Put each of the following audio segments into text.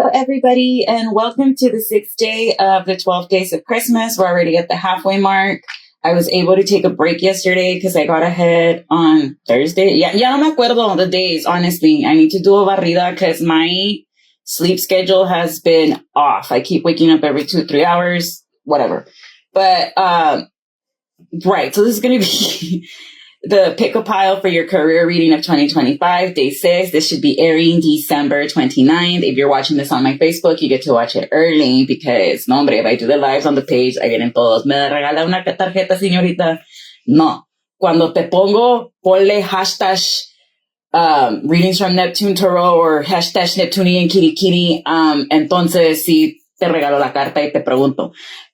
Hello, everybody, and welcome to the 6th day of the 12 days of Christmas. We're already at the halfway mark. I was able to take a break yesterday because I got ahead on Thursday. Ya no me acuerdo the days, honestly. I need to do a barrida because my sleep schedule has been off. I keep waking up every 2-3 hours, whatever. But, right, so this is going to be the pick-a-pile for your career reading of 2025, day 6. This should be airing December 29th. If you're watching this on my Facebook, you get to watch it early because, no, hombre, if I do the lives on the page, I get in todos. ¿Me regala una tarjeta, señorita? No. Cuando te pongo, ponle hashtag readings from Neptune Tarot or hashtag Neptunian Kitty Kitty. Entonces, sí, te regalo la carta y te pregunto.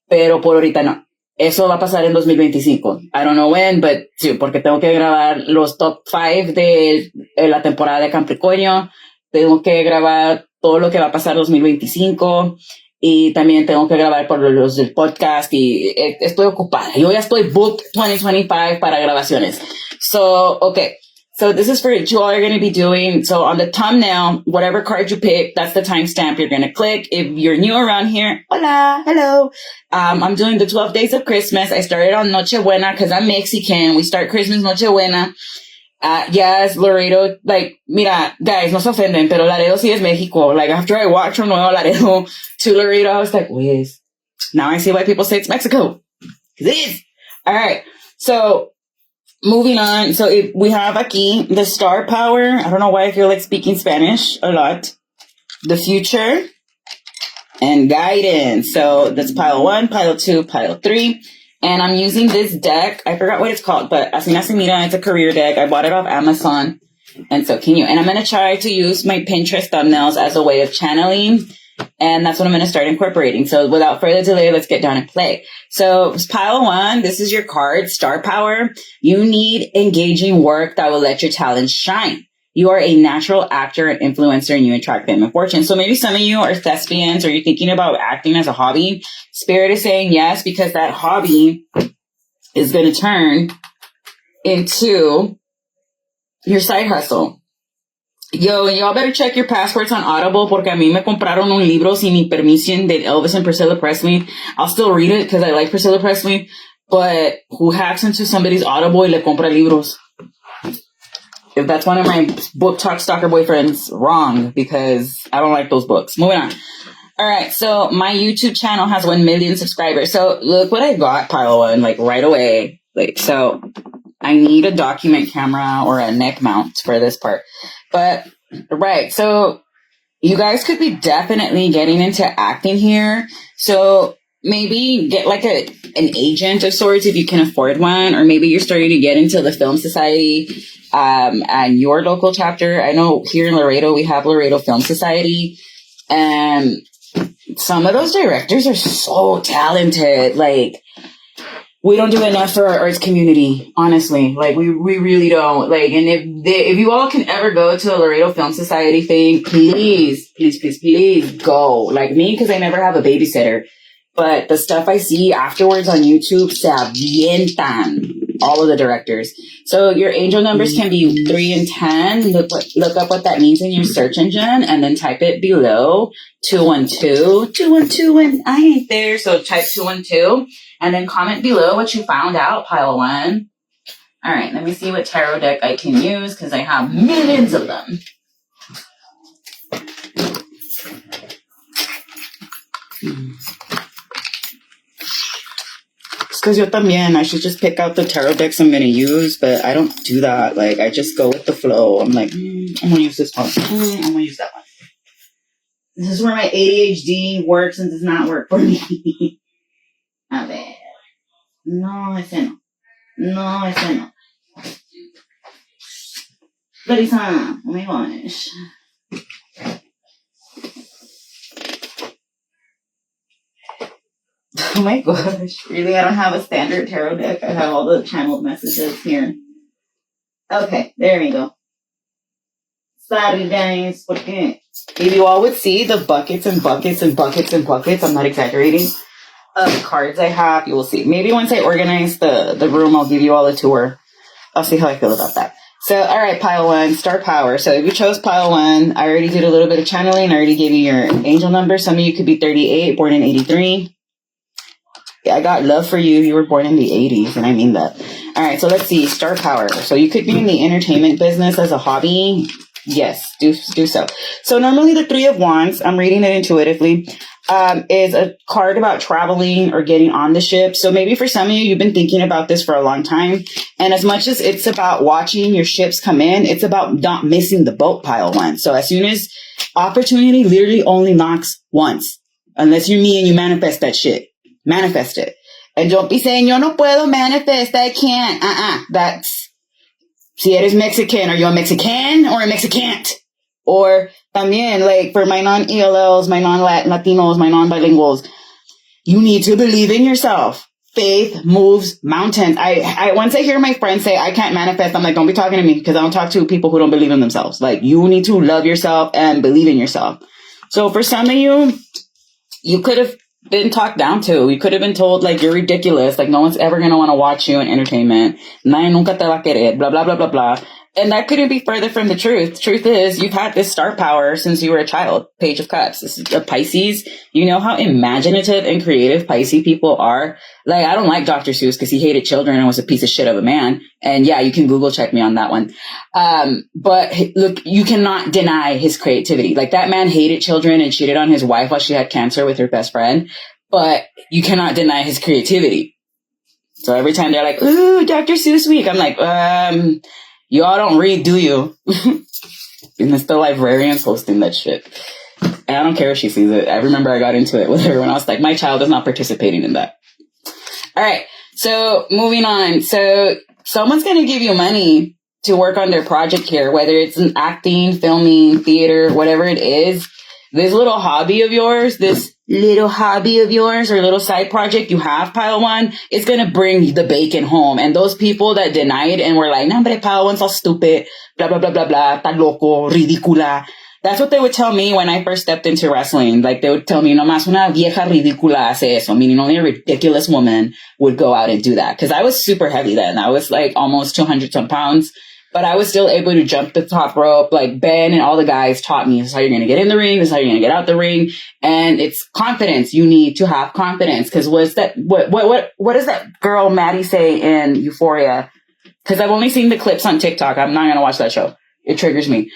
Pero por ahorita no. Eso va a pasar en 2025. I don't know when, but sí, porque tengo que grabar los top 5 de la temporada de Capricornio. Tengo que grabar todo lo que va a pasar en 2025. Y también tengo que grabar por los del podcast. Y estoy ocupada. Yo ya estoy booked 2025 para grabaciones. So, okay. So this is for what you all are going to be doing. So on the thumbnail, whatever card you pick, that's the timestamp you're going to click. If you're new around here, hola, hello. I'm doing the 12 days of Christmas. I started on Nochebuena because I'm Mexican. We start Christmas Nochebuena. Yes, Laredo, like, mira, guys, no se ofenden, pero Laredo sí es Mexico. Like, after I walked from Nuevo Laredo to Laredo, I was like, Wiz. Now I see why people say it's Mexico. 'Cause it is. All right. So, moving on. So we have aquí the star power. I don't know why I feel like speaking Spanish a lot. The future and guidance. So that's pile 1, pile 2, pile 3. And I'm using this deck. I forgot what it's called, but así nace mira, it's a career deck. I bought it off Amazon. And so can you? And I'm going to try to use my Pinterest thumbnails as a way of channeling. And that's what I'm going to start incorporating. So without further delay, let's get down and play. So pile 1, this is your card, star power. You need engaging work that will let your talents shine. You are a natural actor and influencer and you attract fame and fortune. So maybe some of you are thespians or you're thinking about acting as a hobby. Spirit is saying yes, because that hobby is going to turn into your side hustle. Yo, y'all better check your passports on Audible porque a mí me compraron un libro sin mi permission de Elvis and Priscilla Presley. I'll still read it because I like Priscilla Presley, but who hacks into somebody's Audible y le compra libros? If that's one of my book talk stalker boyfriends, wrong, because I don't like those books. Moving on. All right, so my YouTube channel has 1 million subscribers. So look what I got, pile 1, like right away. Like, so I need a document camera or a neck mount for this part. But, right, so you guys could be definitely getting into acting here. So maybe get like an agent of sorts if you can afford one, or maybe you're starting to get into the film society and your local chapter. I know here in Laredo, we have Laredo Film Society. And some of those directors are so talented. Like, we don't do enough for our arts community, honestly. Like, we really don't. Like, and if you all can ever go to a Laredo Film Society thing, please go. Like me, because I never have a babysitter. But the stuff I see afterwards on YouTube, se avientan. All of the directors. So your angel numbers can be 3 and 10. Look up what that means in your search engine and then type it below. 212. 212 and I ain't there. So type 212 and then comment below what you found out, pile 1. All right, let me see what tarot deck I can use because I have millions of them. Because yo también, I should just pick out the tarot decks I'm going to use, but I don't do that. Like, I just go with the flow. I'm like, I'm going to use this one. I'm going to use that one. This is where my ADHD works and does not work for me. A ver. No, ese no. No, ese no. Larissa, oh my gosh. Oh my gosh, really? I don't have a standard tarot deck. I have all the channeled messages here. Okay, there we go. Sorry guys, porque if you all would see the buckets and buckets and buckets and buckets, I'm not exaggerating, of cards I have, you will see. Maybe once I organize the room, I'll give you all a tour. I'll see how I feel about that. So, all right, pile one, star power. So if you chose pile one, I already did a little bit of channeling. I already gave you your angel number. Some of you could be 38, born in 83. Yeah, I got love for you. You were born in the 80s, and I mean that. All right, so let's see, star power. So you could be in the entertainment business as a hobby. Yes, do so. So normally the Three of Wands, I'm reading it intuitively, is a card about traveling or getting on the ship. So maybe for some of you, you've been thinking about this for a long time. And as much as it's about watching your ships come in, it's about not missing the boat, pile one. So as soon as opportunity literally only knocks once, unless you're me and you manifest that shit, manifest it. And don't be saying, yo no puedo manifest, I can't. That's, si eres Mexican, are you a Mexican or a Mexicant? Or también, like, for my non-ELLs, my non-Latinos, my non-bilinguals, you need to believe in yourself. Faith moves mountains. I once I hear my friends say, I can't manifest, I'm like, don't be talking to me, because I don't talk to people who don't believe in themselves. Like, you need to love yourself and believe in yourself. So for some of you, you could have been talked down to. You could have been told, like, you're ridiculous. Like, no one's ever going to want to watch you in entertainment. Nadie nunca te va a querer. Blah, blah, blah, blah, blah. And that couldn't be further from the truth. The truth is, you've had this star power since you were a child. Page of Cups. This is a Pisces. You know how imaginative and creative Pisces people are? Like, I don't like Dr. Seuss because he hated children and was a piece of shit of a man. And yeah, you can Google check me on that one. But look, you cannot deny his creativity. Like, that man hated children and cheated on his wife while she had cancer with her best friend. But you cannot deny his creativity. So every time they're like, ooh, Dr. Seuss week, I'm like, you all don't read, do you? And it's the librarians hosting that shit. And I don't care if she sees it. I remember I got into it with her when I was like, my child is not participating in that. All right. So moving on. So someone's going to give you money to work on their project here, whether it's in acting, filming, theater, whatever it is. This little hobby of yours or little side project you have, pile one, it's going to bring the bacon home. And those people that denied and were like, no, but pile one's all stupid, blah, blah, blah, blah, blah, ta loco, ridícula. That's what they would tell me when I first stepped into wrestling. Like, they would tell me, nomás una vieja ridícula hace eso, meaning only a ridiculous woman would go out and do that. Because I was super heavy then. I was like almost 200 some pounds. But I was still able to jump the top rope. Like, Ben and all the guys taught me, this is how you're going to get in the ring. This is how you're going to get out the ring. And it's confidence. You need to have confidence. Because what does that girl Maddie say in Euphoria? Because I've only seen the clips on TikTok. I'm not going to watch that show. It triggers me.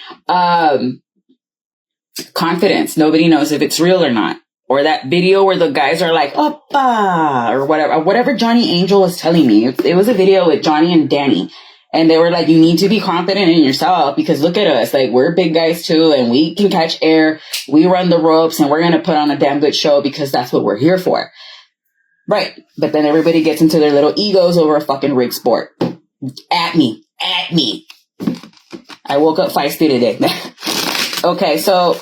Confidence. Nobody knows if it's real or not. Or that video where the guys are like, oppa, or whatever Johnny Angel was telling me. It was a video with Johnny and Danny. And they were like, you need to be confident in yourself because look at us. Like, we're big guys too, and we can catch air. We run the ropes, and we're going to put on a damn good show because that's what we're here for. Right. But then everybody gets into their little egos over a fucking rig sport. At me. I woke up feisty today. Okay, so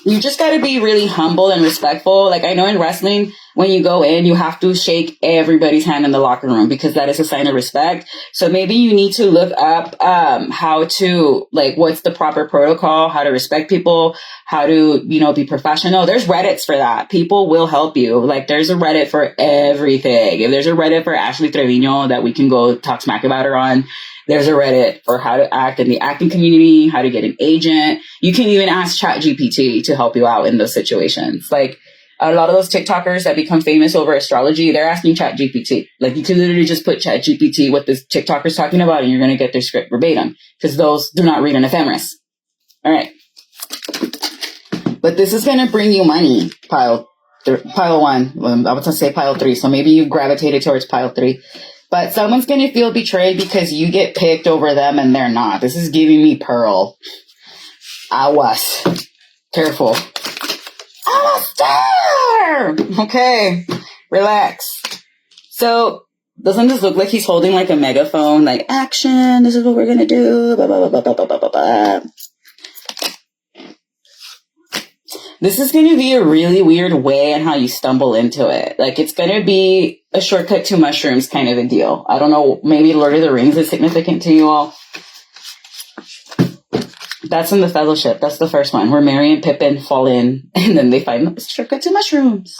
you just got to be really humble and respectful. Like, I know in wrestling, when you go in, you have to shake everybody's hand in the locker room because that is a sign of respect. So maybe you need to look up how to, like, what's the proper protocol, how to respect people, how to, be professional. There's Reddits for that. People will help you. Like, there's a Reddit for everything. If there's a Reddit for Ashley Trevino that we can go talk smack about her on, there's a Reddit for how to act in the acting community, how to get an agent. You can even ask ChatGPT to help you out in those situations. Like, a lot of those TikTokers that become famous over astrology, they're asking ChatGPT. Like, you can literally just put ChatGPT what this TikToker's talking about, and you're going to get their script verbatim, because those do not read an ephemeris. All right. But this is going to bring you money, pile one. Well, I was going to say pile three, so maybe you gravitated towards pile three. But someone's going to feel betrayed because you get picked over them and they're not. This is giving me Pearl. Aguas. Careful. I'm a star! Okay. Relax. So, doesn't this look like he's holding like a megaphone? Like, action, this is what we're going to do. Blah, blah, blah, blah, blah, blah, blah, blah. This is going to be a really weird way on how you stumble into it. Like, it's going to be a shortcut to mushrooms kind of a deal. I don't know, maybe Lord of the Rings is significant to you all. That's in the Fellowship. That's the first one, where Merry and Pippin fall in, and then they find a shortcut to mushrooms.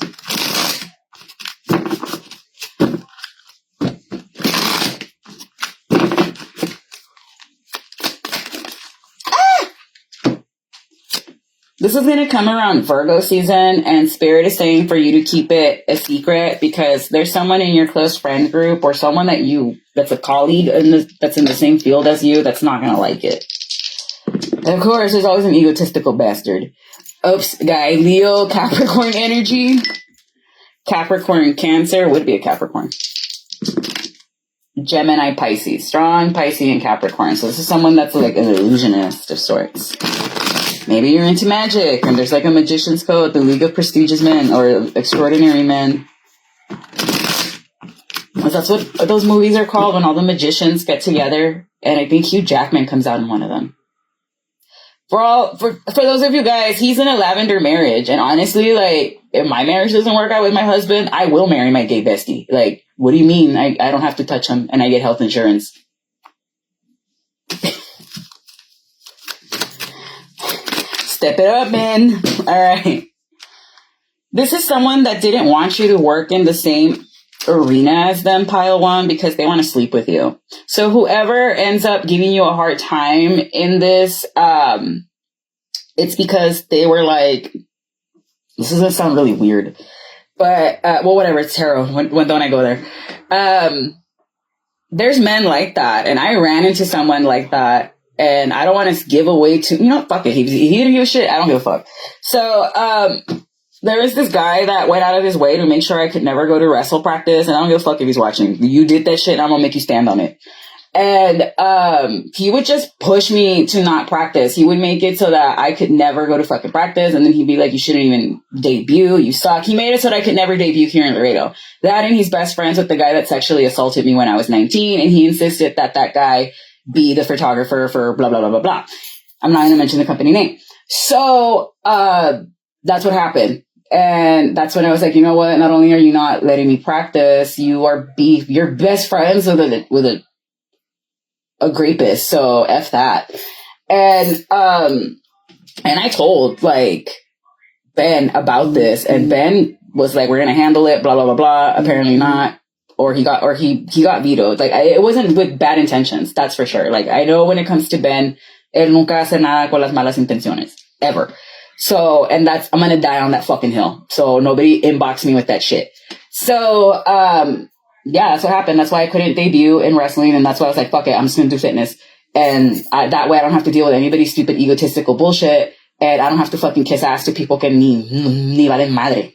This is going to come around Virgo season, and Spirit is saying for you to keep it a secret because there's someone in your close friend group or someone that's a colleague that's in the same field as you that's not going to like it. And of course, there's always an egotistical bastard. Oops, guy, Leo, Capricorn energy. Capricorn, Cancer would be a Capricorn. Gemini, Pisces. Strong Pisces and Capricorn. So this is someone that's like an illusionist of sorts. Maybe you're into magic and there's like a magician's code, the League of Prestigious Men or Extraordinary Men. That's what those movies are called when all the magicians get together. And I think Hugh Jackman comes out in one of them. For those of you guys, he's in a lavender marriage. And honestly, like, if my marriage doesn't work out with my husband, I will marry my gay bestie. Like, what do you mean? I don't have to touch him and I get health insurance. Step it up, man. All right. This is someone that didn't want you to work in the same arena as them, pile one, because they want to sleep with you. So whoever ends up giving you a hard time in this, it's because they were like, this is going to sound really weird, but, well, whatever, it's tarot. When don't I go there? There's men like that. And I ran into someone like that. And I don't want to give away fuck it. He didn't give a shit. I don't give a fuck. So, there was this guy that went out of his way to make sure I could never go to wrestle practice. And I don't give a fuck if he's watching. You did that shit and I'm going to make you stand on it. And, he would just push me to not practice. He would make it so that I could never go to fucking practice. And then he'd be like, you shouldn't even debut. You suck. He made it so that I could never debut here in Laredo. That and he's best friends with the guy that sexually assaulted me when I was 19. And he insisted that guy be the photographer for blah, blah, blah, blah, blah. I'm not going to mention the company name. So, that's what happened. And that's when I was like, you know what? Not only are you not letting me practice, you're best friends with a rapist. So F that. And I told like Ben about this and Ben was like, we're going to handle it, blah, blah, blah, blah. Apparently not. Or he got vetoed. Like, it wasn't with bad intentions. That's for sure. Like, I know when it comes to Ben, él nunca hace nada con las malas intenciones. Ever. So, and I'm gonna die on that fucking hill. So nobody inbox me with that shit. So, yeah, that's what happened. That's why I couldn't debut in wrestling. And that's why I was like, fuck it, I'm just gonna do fitness. And that way I don't have to deal with anybody's stupid egotistical bullshit. And I don't have to fucking kiss ass to people que ni valen madre.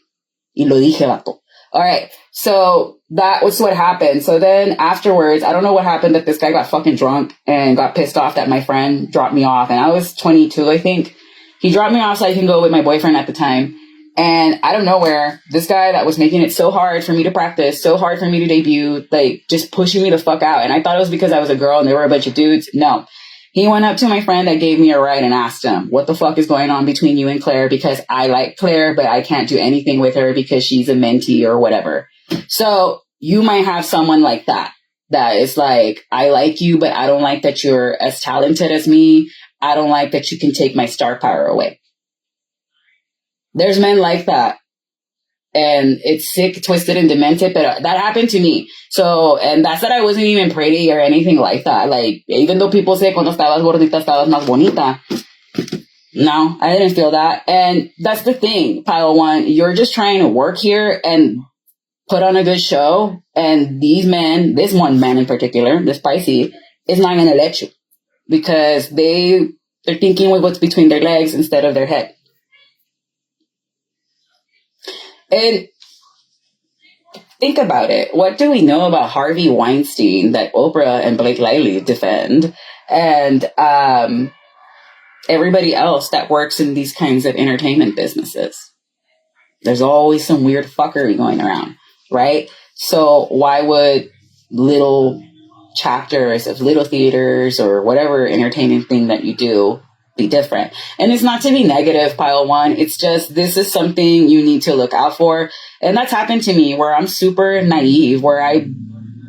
Y lo dije, vato. All right. So that was what happened. So then afterwards, I don't know what happened, that this guy got fucking drunk and got pissed off that my friend dropped me off. And I was 22, I think. He dropped me off so I can go with my boyfriend at the time. And out of nowhere, this guy that was making it so hard for me to practice, so hard for me to debut, like just pushing me the fuck out. And I thought it was because I was a girl and they were a bunch of dudes. No. He went up to my friend that gave me a ride and asked him, what the fuck is going on between you and Claire? Because I like Claire, but I can't do anything with her because she's a mentee or whatever. So you might have someone like that is like, I like you, but I don't like that you're as talented as me. I don't like that you can take my star power away. There's men like that. And it's sick, twisted, and demented, but that happened to me. So, and that's that I wasn't even pretty or anything like that. Like, even though people say, cuando estabas gordita, estabas más bonita. No, I didn't feel that. And that's the thing, Pile One. You're just trying to work here and put on a good show. And these men, this one man in particular, this Pisces, is not going to let you. Because they're thinking with what's between their legs instead of their head. And think about it. What do we know about Harvey Weinstein that Oprah and Blake Lively defend? And everybody else that works in these kinds of entertainment businesses? There's always some weird fuckery going around, right? So why would little chapters of little theaters or whatever entertaining thing that you do be different? And it's not to be negative, Pile One. It's just, this is something you need to look out for. And that's happened to me where I'm super naive, where I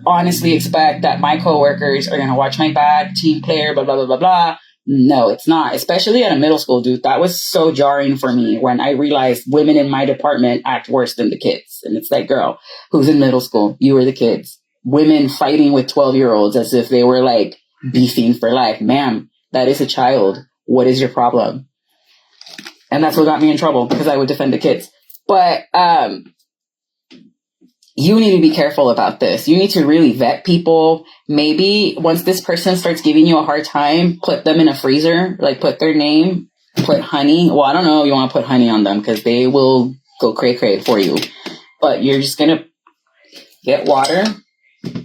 honestly expect that my coworkers are going to watch my back, team player, blah, blah, blah, blah, blah. No, it's not. Especially at a middle school, dude. That was so jarring for me when I realized women in my department act worse than the kids. And it's like, girl, who's in middle school? You were the kids. Women fighting with 12-year-olds as if they were like beefing for life. Ma'am, that is a child. What is your problem? And that's what got me in trouble because I would defend the kids. But you need to be careful about this. You need to really vet people. Maybe once this person starts giving you a hard time, put them in a freezer, like put their name, put honey. Well, I don't know if you want to put honey on them because they will go cray-cray for you. But you're just going to get water.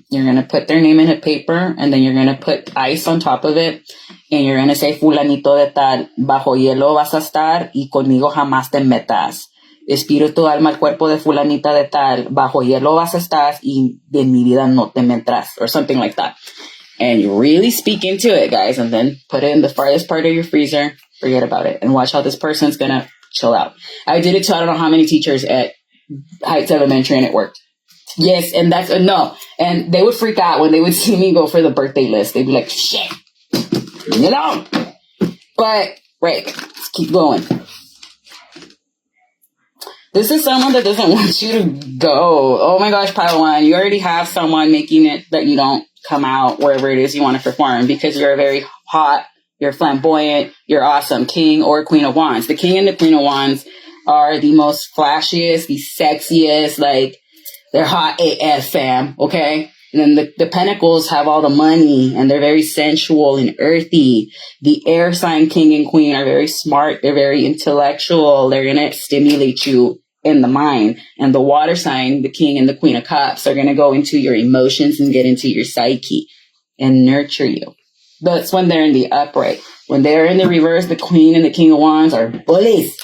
You're going to put their name in a paper and then you're going to put ice on top of it. And you're going to say, fulanito de tal, bajo hielo vas a estar y conmigo jamás te metas. Espíritu, alma, el cuerpo de fulanita de tal, bajo hielo vas a estar y de mi vida no te metas, or something like that. And you really speak into it, guys, and then put it in the farthest part of your freezer, forget about it, and watch how this person's gonna chill out. I did it to I don't know how many teachers at Heights Elementary, and it worked. Yes, and that's no. And they would freak out when they would see me go for the birthday list. They'd be like, shit, leave me alone. But, right, let's keep going. This is someone that doesn't want you to go. Oh my gosh, pile one. You already have someone making it that you don't come out wherever it is you want to perform because you're very hot, you're flamboyant, you're awesome. King or Queen of Wands. The King and the Queen of Wands are the most flashiest, the sexiest, like they're hot AF fam, okay? And then the Pentacles have all the money and they're very sensual and earthy. The air sign King and Queen are very smart. They're very intellectual. They're going to stimulate you in the mind. And the water sign, the King and the Queen of Cups, are going to go into your emotions and get into your psyche and nurture you. That's when they're in the upright. When they're in the reverse, the Queen and the King of Wands are bullies.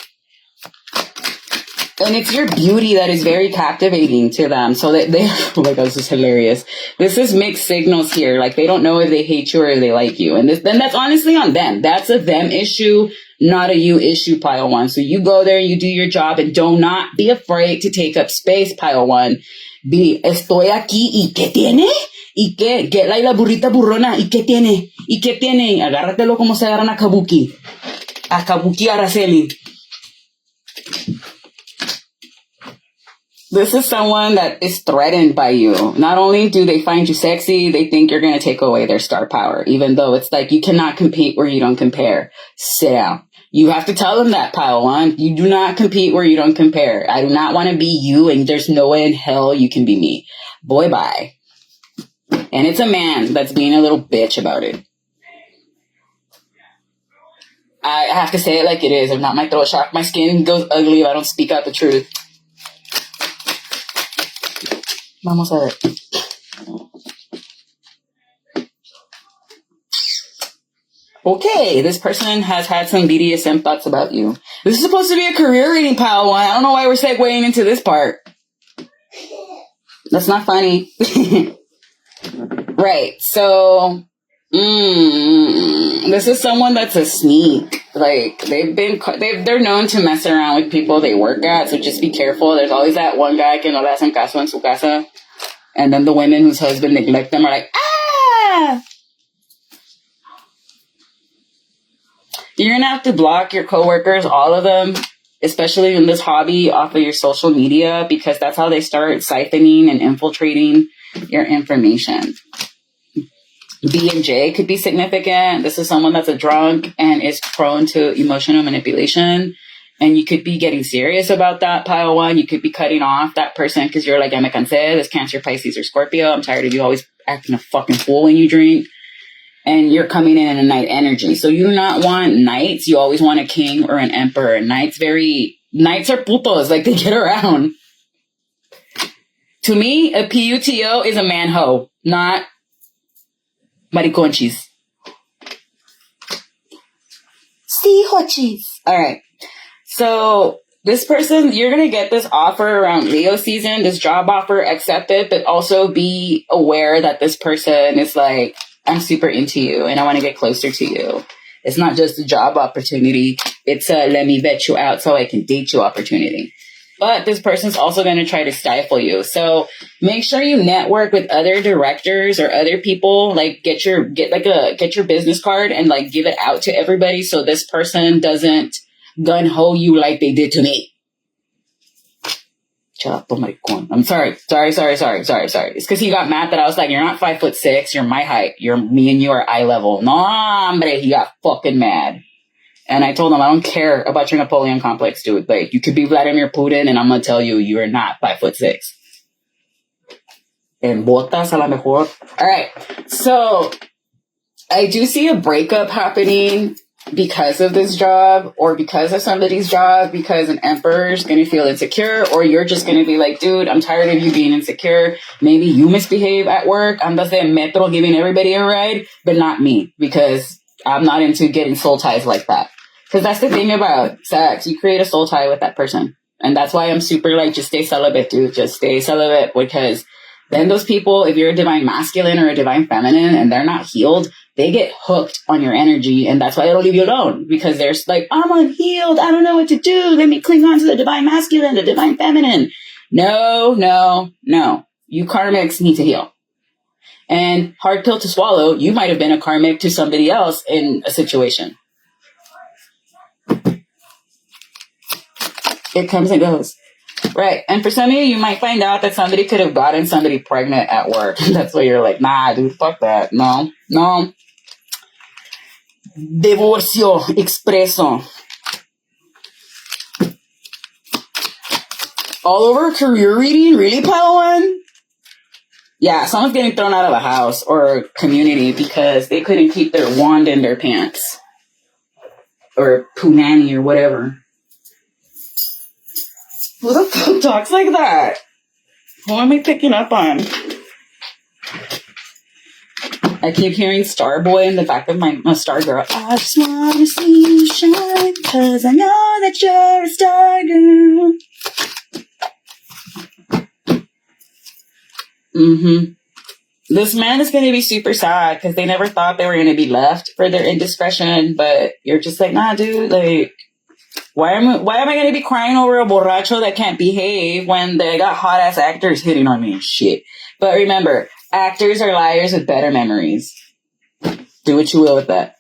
And it's your beauty that is very captivating to them. So that they, oh my God, this is hilarious. This is mixed signals here. Like they don't know if they hate you or if they like you. And then that's honestly on them. That's a them issue, not a you issue, pile one. So you go there, you do your job, and do not be afraid to take up space, pile one. Be, estoy aquí, ¿y qué tiene? ¿Y qué? Get like la burrita burrona, ¿y qué tiene? ¿Y qué tiene? Agárratelo como se agarran a Kabuki. A Kabuki Araceli. This is someone that is threatened by you. Not only do they find you sexy, they think you're going to take away their star power, even though it's like you cannot compete where you don't compare. Sit down. You have to tell them that, pile one. You do not compete where you don't compare. I do not want to be you, and there's no way in hell you can be me. Boy, bye. And it's a man that's being a little bitch about it. I have to say it like it is. If not, my throat shock. My skin goes ugly if I don't speak out the truth. Vamos a ver. Okay, this person has had some BDSM thoughts about you. This is supposed to be a career reading, pile one. I don't know why we're segueing into this part. That's not funny. Right, so this is someone that's a sneak. Like they're known to mess around with people they work at, so just be careful. There's always that one guy que no le hacen caso en su casa, and then the women whose husband neglect them are like, ah. You're gonna have to block your coworkers, all of them, especially in this hobby, off of your social media, because that's how they start siphoning and infiltrating your information. B and J could be significant. This is someone that's a drunk and is prone to emotional manipulation. And you could be getting serious about that, pile one. You could be cutting off that person because you're like, ya me cansé, this Cancer, Pisces, or Scorpio. I'm tired of you always acting a fucking fool when you drink. And you're coming in a night energy. So you do not want knights. You always want a king or an emperor. Knights are putos. Like they get around. To me, a PUTO is a man-ho, not mariconchis. Sí, hochis. All right. So this person, you're going to get this offer around Leo season, this job offer, accept it, but also be aware that this person is like, I'm super into you and I want to get closer to you. It's not just a job opportunity. It's a let me vet you out so I can date you opportunity. But this person's also going to try to stifle you. So make sure you network with other directors or other people. Like get your business card and like give it out to everybody so this person doesn't gun ho you like they did to me. Chapo maricón. I'm sorry. It's because he got mad that I was like, you're not 5'6", you're my height. Me and you are eye level. No, hombre, he got fucking mad. And I told him, I don't care about your Napoleon complex, dude. Like, you could be Vladimir Putin, and I'm going to tell you, you are not 5'6". En botas a la mejor. All right. So I do see a breakup happening because of this job or because of somebody's job, because an emperor is going to feel insecure, or you're just going to be like, dude, I'm tired of you being insecure. Maybe you misbehave at work. Andas de metro giving everybody a ride, but not me, because I'm not into getting soul ties like that. Because that's the thing about sex. You create a soul tie with that person. And that's why I'm super like, just stay celibate, dude. Just stay celibate, because then those people, if you're a divine masculine or a divine feminine and they're not healed, they get hooked on your energy, and that's why they don't leave you alone, because they're like, I'm unhealed. I don't know what to do. Let me cling on to the divine masculine, the divine feminine. No. You karmics need to heal. And hard pill to swallow, you might have been a karmic to somebody else in a situation. It comes and goes. Right. And for some of you, you might find out that somebody could have gotten somebody pregnant at work. That's why you're like, nah, dude, fuck that. No. Divorcio expreso. All over career reading? Really, Padawan? Yeah, someone's getting thrown out of a house or community because they couldn't keep their wand in their pants. Or punani or whatever. Who the fuck talks like that? Who am I picking up on? I keep hearing Starboy in the back of my Stargirl. I just want to see you shine, because I know that you're a star girl. This man is going to be super sad because they never thought they were going to be left for their indiscretion, but you're just like, nah, dude, like, why am I going to be crying over a borracho that can't behave when they got hot ass actors hitting on me and shit? But remember, actors are liars with better memories. Do what you will with that.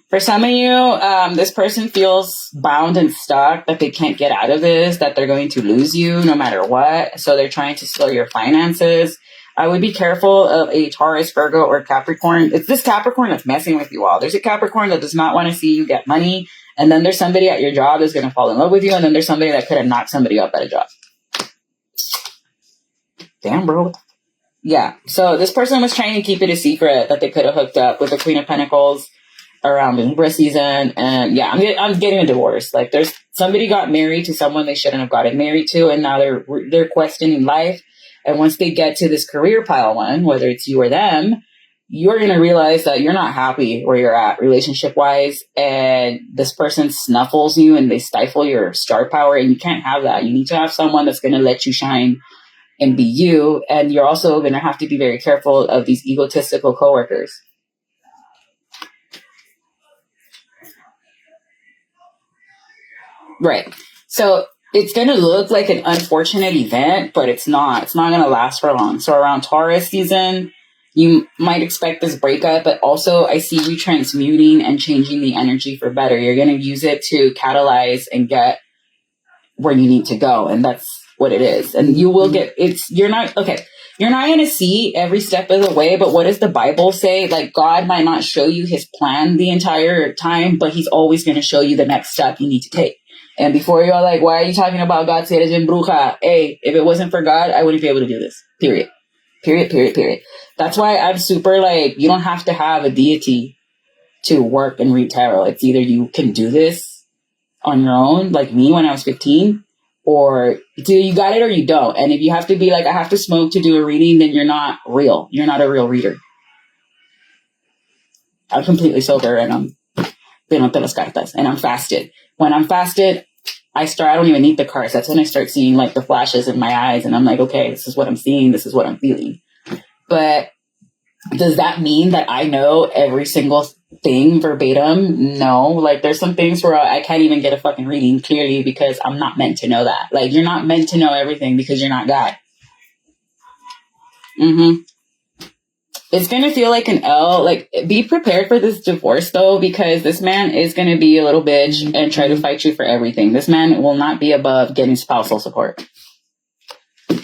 For some of you, this person feels bound and stuck, that they can't get out of this, that they're going to lose you no matter what. So they're trying to slow your finances. I would be careful of a Taurus, Virgo, or Capricorn. It's this Capricorn that's messing with you all. There's a Capricorn that does not want to see you get money. And then there's somebody at your job that's going to fall in love with you. And then there's somebody that could have knocked somebody up at a job. Damn, bro. Yeah. So this person was trying to keep it a secret that they could have hooked up with the Queen of Pentacles around the Libra season. And yeah, I'm getting a divorce. Like, there's somebody got married to someone they shouldn't have gotten married to. And now they're questioning life. And once they get to this career pile one, whether it's you or them, you're going to realize that you're not happy where you're at relationship wise. And this person snuffles you and they stifle your star power. And you can't have that. You need to have someone that's going to let you shine and be you. And you're also going to have to be very careful of these egotistical coworkers. Right. So it's going to look like an unfortunate event, but it's not. It's not going to last for long. So around Taurus season, you might expect this breakup, but also I see you transmuting and changing the energy for better. You're going to use it to catalyze and get where you need to go. And that's what it is. And you will get, you're not going to see every step of the way, but what does the Bible say? Like, God might not show you his plan the entire time, but he's always going to show you the next step you need to take. And before you're like, why are you talking about God said it's in bruja? Hey, if it wasn't for God, I wouldn't be able to do this. Period. That's why I'm super like, you don't have to have a deity to work and read tarot. It's either you can do this on your own, like me when I was 15, or do you got it or you don't. And if you have to be like, I have to smoke to do a reading, then you're not real. You're not a real reader. I'm completely sober and I'm pinote las cartas and I'm fasted. When I'm fasted, I don't even need the cards. That's when I start seeing like the flashes in my eyes and I'm like, okay, this is what I'm seeing. This is what I'm feeling. But does that mean that I know every single thing verbatim? No. Like, there's some things where I can't even get a fucking reading clearly because I'm not meant to know that. Like, you're not meant to know everything because you're not God. It's going to feel like an L. Like, be prepared for this divorce, though, because this man is going to be a little bitch and try to fight you for everything. This man will not be above getting spousal support.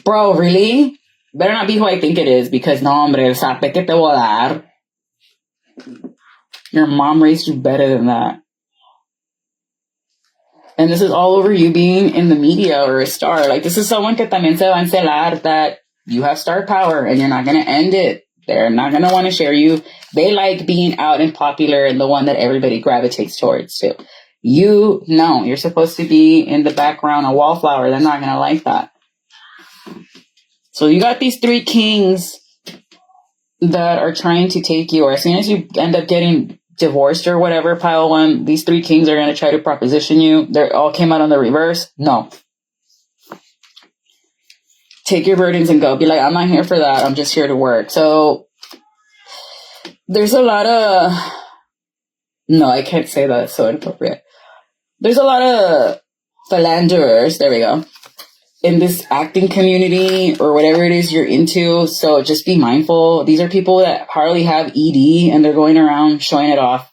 Bro, really? Better not be who I think it is, because no, hombre, el sape que te voy a dar. Your mom raised you better than that. And this is all over you being in the media or a star. Like, this is someone que también se va a encelar that you have star power and you're not going to end it. They're not going to want to share you. They like being out and popular and the one that everybody gravitates towards too. You know, you're supposed to be in the background, a wallflower. They're not going to like that. So you got these 3 kings that are trying to take you, or as soon as you end up getting divorced or whatever, pile 1, these 3 kings are going to try to proposition you. They all came out on the reverse. No. Take your burdens and go. Be like, I'm not here for that. I'm just here to work. So there's a lot of, no, I can't say that. It's so inappropriate. There's a lot of philanderers. There we go. In this acting community or whatever it is you're into. So just be mindful. These are people that hardly have ED and they're going around showing it off.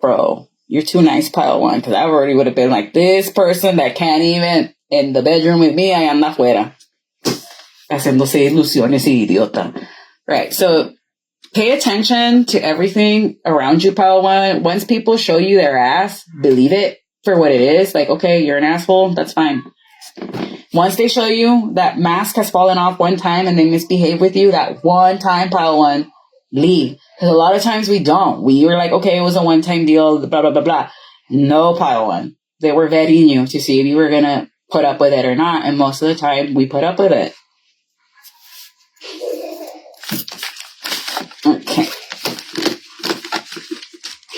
Bro, you're too nice, pile 1, because I already would have been like, this person that can't even in the bedroom with me, I anda afuera. Haciéndose ilusiones y idiota. Right, so pay attention to everything around you, pile 1. Once people show you their ass, believe it for what it is. Like, okay, you're an asshole. That's fine. Once they show you that mask has fallen off one time and they misbehave with you, that one time, pile 1, leave. Because a lot of times we don't. We were like, okay, it was a one-time deal, blah, blah, blah, blah. No, pile 1. They were vetting you to see if you were going to put up with it or not. And most of the time, we put up with it. Okay.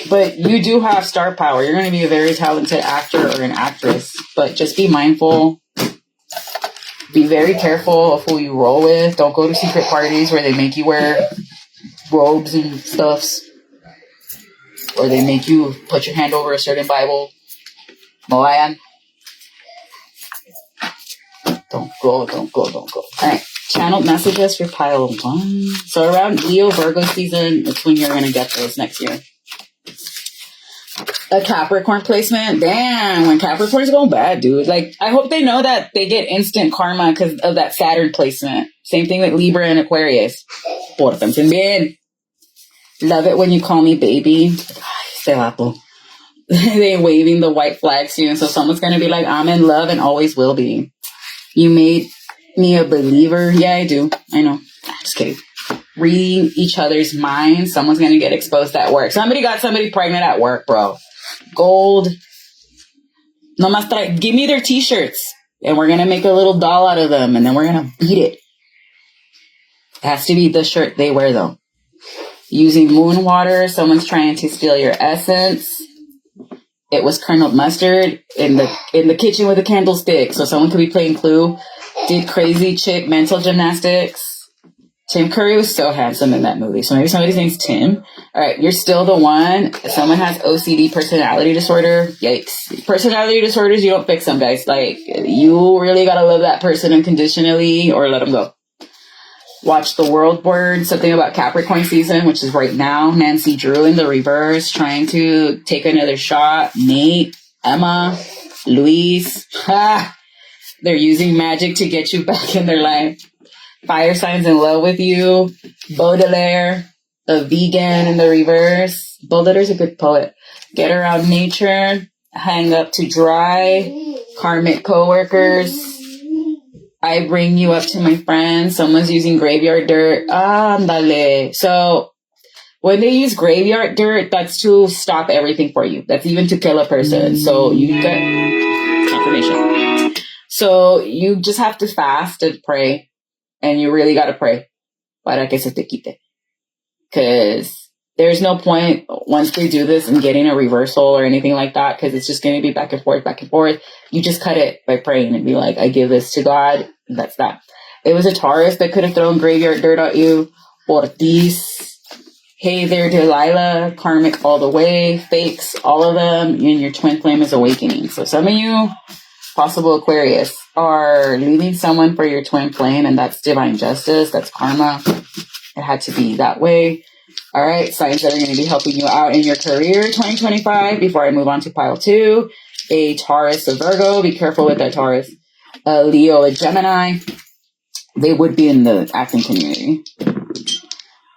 But you do have star power. You're going to be a very talented actor or an actress. But just be mindful. Be very careful of who you roll with. Don't go to secret parties where they make you wear robes and stuffs. Or they make you put your hand over a certain Bible. Moayan. Don't go. All right. Channeled messages for pile 1. So around Leo Virgo season, that's when you're going to get those next year. A Capricorn placement. Damn, when Capricorn's going bad, dude. Like, I hope they know that they get instant karma because of that Saturn placement. Same thing with Libra and Aquarius. Pórtense bien. Love it when you call me baby. Este vato. They waving the white flags to you. So someone's going to be like, I'm in love and always will be. You made me a believer. Yeah, I do. I know. Just kidding. Reading each other's minds. Someone's going to get exposed at work. Somebody got somebody pregnant at work, bro. Gold. No más give me their t-shirts. And we're going to make a little doll out of them. And then we're going to beat it. It has to be the shirt they wear, though. Using moon water. Someone's trying to steal your essence. It was kernel mustard in the kitchen with a candlestick. So someone could be playing Clue. Did crazy chick mental gymnastics. Tim Curry was so handsome in that movie. So maybe somebody's name's Tim. All right, you're still the one. Someone has OCD, personality disorder. Yikes. Personality disorders, you don't fix them, guys. Like, you really got to love that person unconditionally or let them go. Watch the world word. Something about Capricorn season, which is right now. Nancy Drew in the reverse, trying to take another shot. Nate, Emma, Luis. They're using magic to get you back in their life. Fire signs in love with you. Baudelaire, a vegan in the reverse. Baudelaire's a good poet. Get around nature. Hang up to dry. Karmic coworkers. I bring you up to my friends. Someone's using graveyard dirt. Ándale. So when they use graveyard dirt, that's to stop everything for you. That's even to kill a person. So you get confirmation. So you just have to fast and pray. And you really got to pray para que se te quite. Because there's no point once they do this and getting a reversal or anything like that, because it's just going to be back and forth, back and forth. You just cut it by praying and be like, I give this to God. And that's that. It was a Taurus that could have thrown graveyard dirt at you. Ortiz. Hey there, Delilah. Karmic all the way. Fakes, all of them. And your twin flame is awakening. So some of you, possible Aquarius, are leaving someone for your twin flame, and that's divine justice. That's karma. It had to be that way. All right, signs that are going to be helping you out in your career 2025. Before I move on to pile 2, a Taurus, a Virgo. Be careful with that Taurus. A Leo, a Gemini. They would be in the acting community.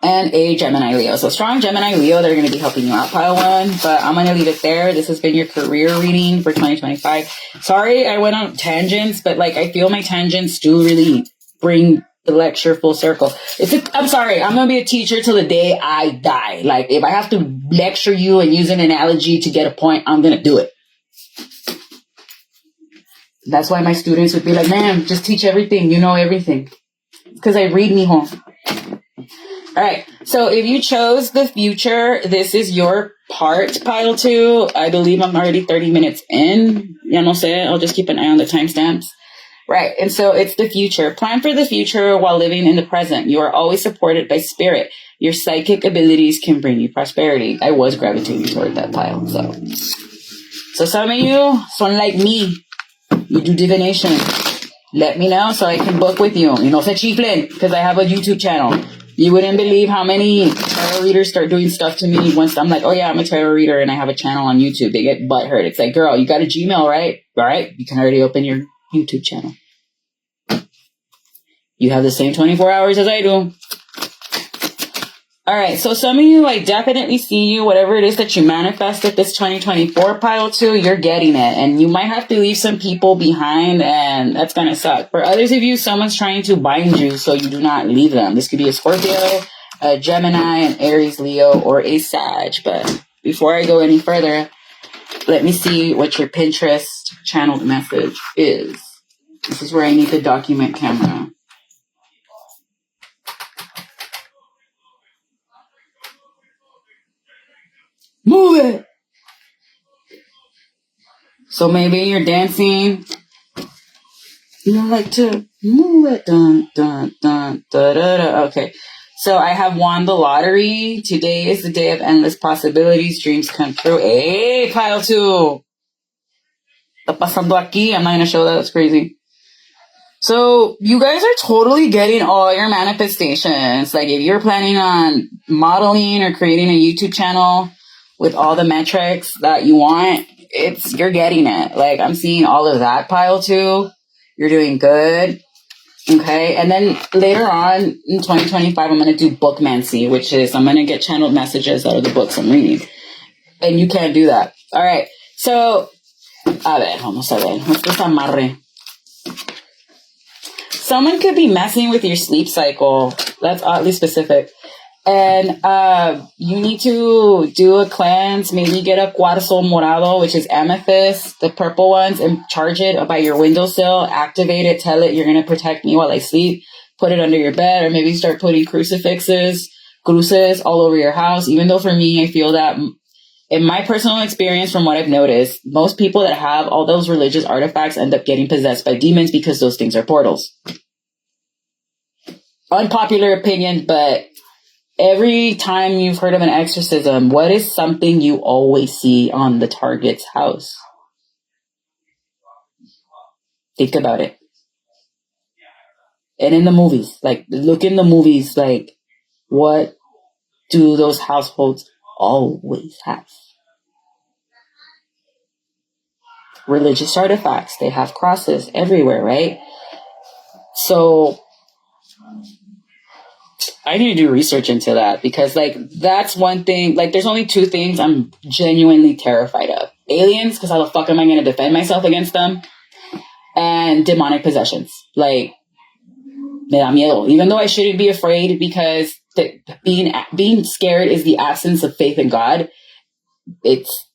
and a Gemini Leo. So strong Gemini Leo, they're going to be helping you out, pile one, but I'm going to leave it there. This has been your career reading for 2025. Sorry, I went on tangents, but like, I feel my tangents do really bring the lecture full circle. I'm sorry, I'm going to be a teacher till the day I die. Like, if I have to lecture you and use an analogy to get a point, I'm going to do it. That's why my students would be like, ma'am, just teach everything. You know everything. Because I read, mijo. All right. So if you chose the future, this is your part, pile two. I believe I'm already 30 minutes in. Ya no sé. I'll just keep an eye on the timestamps. Right. And so it's the future. Plan for the future while living in the present. You are always supported by spirit. Your psychic abilities can bring you prosperity. I was gravitating toward that pile. So some of you son like me. You do divination. Let me know so I can book with you. You know, se chiflen, because I have a YouTube channel. You wouldn't believe how many tarot readers start doing stuff to me once I'm like, oh yeah, I'm a tarot reader and I have a channel on YouTube. They get butthurt. It's like, girl, you got a Gmail, right? All right. You can already open your YouTube channel. You have the same 24 hours as I do. All right. So some of you, I definitely see you, whatever it is that you manifested this 2024 pile two, you're getting it. And you might have to leave some people behind and that's going to suck. For others of you, someone's trying to bind you so you do not leave them. This could be a Scorpio, a Gemini, an Aries, Leo, or a Sag. But before I go any further, let me see what your Pinterest channeled message is. This is where I need the document camera. Move it. So maybe you're dancing. You like to move it. Dun, dun, dun, da, da, da. Okay. So I have won the lottery. Today is the day of endless possibilities. Dreams come true. Hey, pile two. Está pasando aquí. I'm not going to show that. That's crazy. So you guys are totally getting all your manifestations. Like if you're planning on modeling or creating a YouTube channel with all the metrics that you want, you're getting it. Like I'm seeing all of that pile too. You're doing good. Okay. And then later on in 2025, I'm going to do bookmancy, which is I'm going to get channeled messages out of the books I'm reading. And you can't do that. All right. So, a ver, vamos a ver. What's this amarre? Someone could be messing with your sleep cycle. That's oddly specific. And you need to do a cleanse. Maybe get a cuarzo morado, which is amethyst, the purple ones, and charge it by your windowsill. Activate it. Tell it you're going to protect me while I sleep. Put it under your bed, or maybe start putting cruces all over your house. Even though for me, I feel that in my personal experience, from what I've noticed, most people that have all those religious artifacts end up getting possessed by demons because those things are portals. Unpopular opinion, but every time you've heard of an exorcism, what is something you always see on the target's house? Think about it. And in the movies, like look in the movies, like what do those households always have? Religious artifacts. They have crosses everywhere, right? So I need to do research into that because like that's one thing. Like there's only two things I'm genuinely terrified of. Aliens, because how the fuck am I going to defend myself against them? And demonic possessions. Like, me da miedo. Even though I shouldn't be afraid because being scared is the absence of faith in God. It's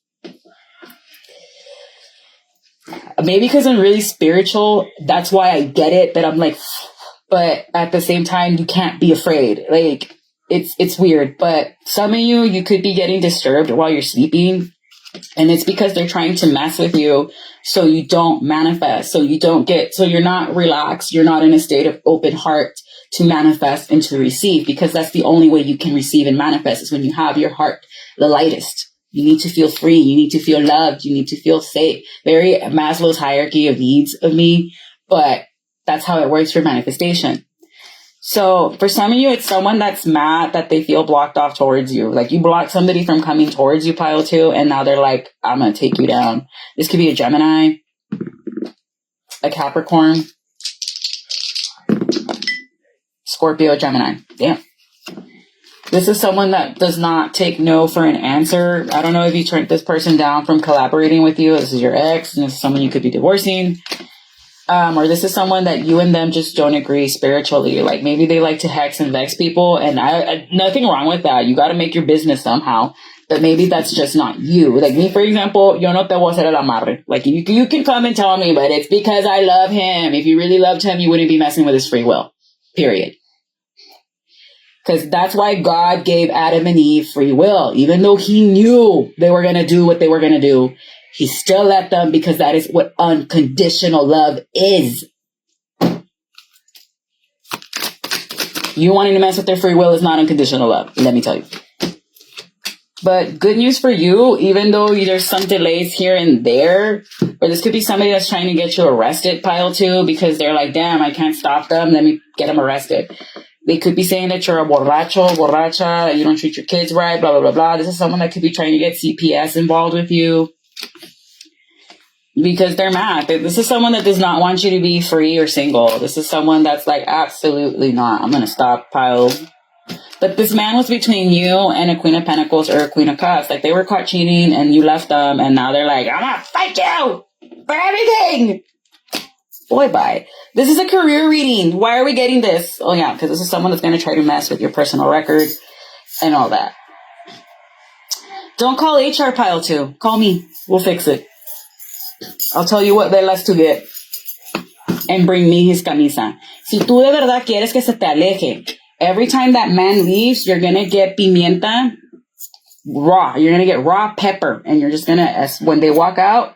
maybe because I'm really spiritual. That's why I get it. But I'm like, but at the same time, you can't be afraid. Like it's weird. But some of you could be getting disturbed while you're sleeping. And it's because they're trying to mess with you so you don't manifest, so you're not relaxed. You're not in a state of open heart to manifest and to receive, because that's the only way you can receive and manifest is when you have your heart the lightest. You need to feel free. You need to feel loved. You need to feel safe. Very Maslow's hierarchy of needs of me, but that's how it works for manifestation. So for some of you, it's someone that's mad that they feel blocked off towards you. Like you blocked somebody from coming towards you, pile two, and now they're like, I'm going to take you down. This could be a Gemini, a Capricorn, Scorpio, Gemini. Damn. This is someone that does not take no for an answer. I don't know if you turned this person down from collaborating with you. This is your ex, and this is someone you could be divorcing. Or this is someone that you and them just don't agree spiritually. Like maybe they like to hex and vex people, and I nothing wrong with that. You got to make your business somehow. But maybe that's just not you. Like me, for example, yo no te voy a hacer el amarre. Like you can come and tell me, but it's because I love him. If you really loved him, you wouldn't be messing with his free will. Period. Because that's why God gave Adam and Eve free will. Even though he knew they were going to do what they were going to do, he still let them, because that is what unconditional love is. You wanting to mess with their free will is not unconditional love. Let me tell you. But good news for you, even though there's some delays here and there, or this could be somebody that's trying to get you arrested, pile two, because they're like, damn, I can't stop them. Let me get them arrested. They could be saying that you're a borracha, that you don't treat your kids right, blah, blah, blah, blah. This is someone that could be trying to get CPS involved with you because they're mad. This is someone that does not want you to be free or single. This is someone that's like, absolutely not. I'm going to stockpile. But this man was between you and a Queen of Pentacles or a Queen of Cups. Like they were caught cheating and you left them, and now they're like, I'm going to fight you for everything. Boy, bye. This is a career reading. Why are we getting this? Oh, yeah, because this is someone that's going to try to mess with your personal record and all that. Don't call HR pile 2. Call me. We'll fix it. I'll tell you what velas to get. And bring me his camisa. Si tú de verdad quieres que se te aleje, every time that man leaves, you're going to get pimienta raw. You're going to get raw pepper. And you're just going to, when they walk out,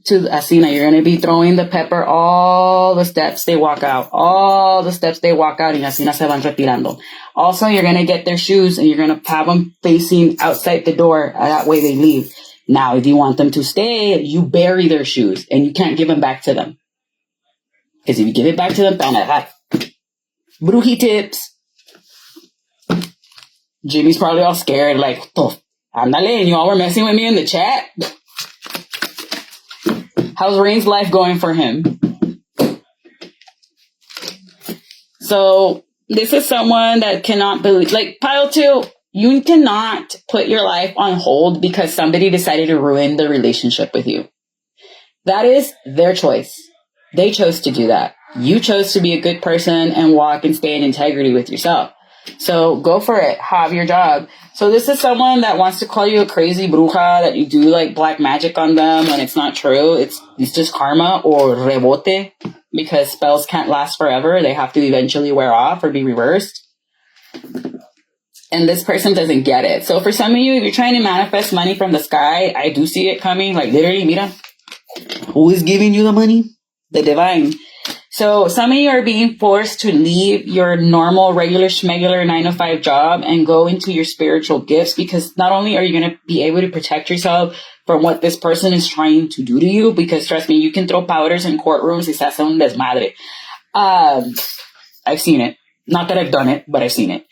to Asina, you're going to be throwing the pepper all the steps they walk out. All the steps they walk out, y Asina se van retirando. Also, you're going to get their shoes, and you're going to have them facing outside the door. That way they leave. Now, if you want them to stay, you bury their shoes, and you can't give them back to them. Because if you give it back to them, van a dejar. Bruji tips. Jimmy's probably all scared, like, oh, andale, and you all were messing with me in the chat? How's Rain's life going for him? So this is someone that cannot believe, like pile 2, you cannot put your life on hold because somebody decided to ruin the relationship with you. That is their choice. They chose to do that. You chose to be a good person and walk and stay in integrity with yourself. So go for it. Have your job. So this is someone that wants to call you a crazy bruja, that you do like black magic on them when it's not true. It's just karma or rebote, because spells can't last forever. They have to eventually wear off or be reversed. And this person doesn't get it. So for some of you, if you're trying to manifest money from the sky, I do see it coming. Like literally, mira, who is giving you the money? The divine. So some of you are being forced to leave your normal, regular, schmegular 9-to-5 job and go into your spiritual gifts, because not only are you going to be able to protect yourself from what this person is trying to do to you, because trust me, you can throw powders in courtrooms y se hace un desmadre. I've seen it. Not that I've done it, but I've seen it.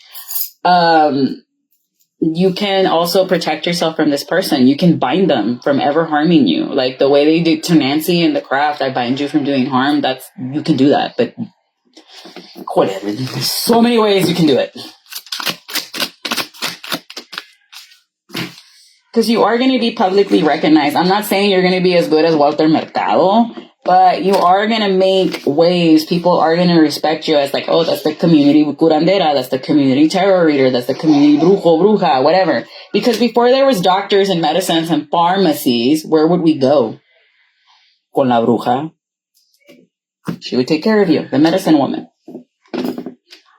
You can also protect yourself from this person. You can bind them from ever harming you. Like the way they did to Nancy in the craft, I bind you from doing harm. You can do that, but whatever. There's so many ways you can do it. Because you are going to be publicly recognized. I'm not saying you're going to be as good as Walter Mercado, but you are going to make waves. People are going to respect you as like, oh, that's the community curandera, that's the community tarot reader, that's the community bruja, whatever. Because before there was doctors and medicines and pharmacies, where would we go? Con la bruja. She would take care of you, the medicine woman.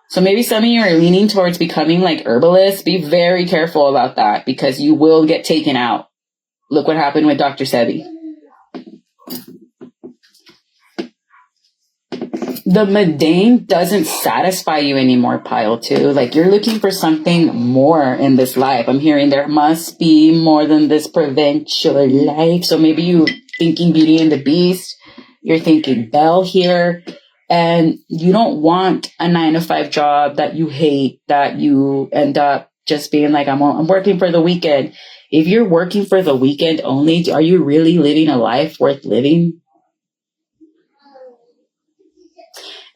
So maybe some of you are leaning towards becoming like herbalists. Be very careful about that, because you will get taken out. Look what happened with Dr. Sebi. The mundane doesn't satisfy you anymore, pile 2. Like you're looking for something more in this life. I'm hearing there must be more than this provincial life. So maybe you thinking Beauty and the Beast. You're thinking Belle here. And you don't want a 9-to-5 job that you hate, that you end up just being like, I'm working for the weekend. If you're working for the weekend only, are you really living a life worth living?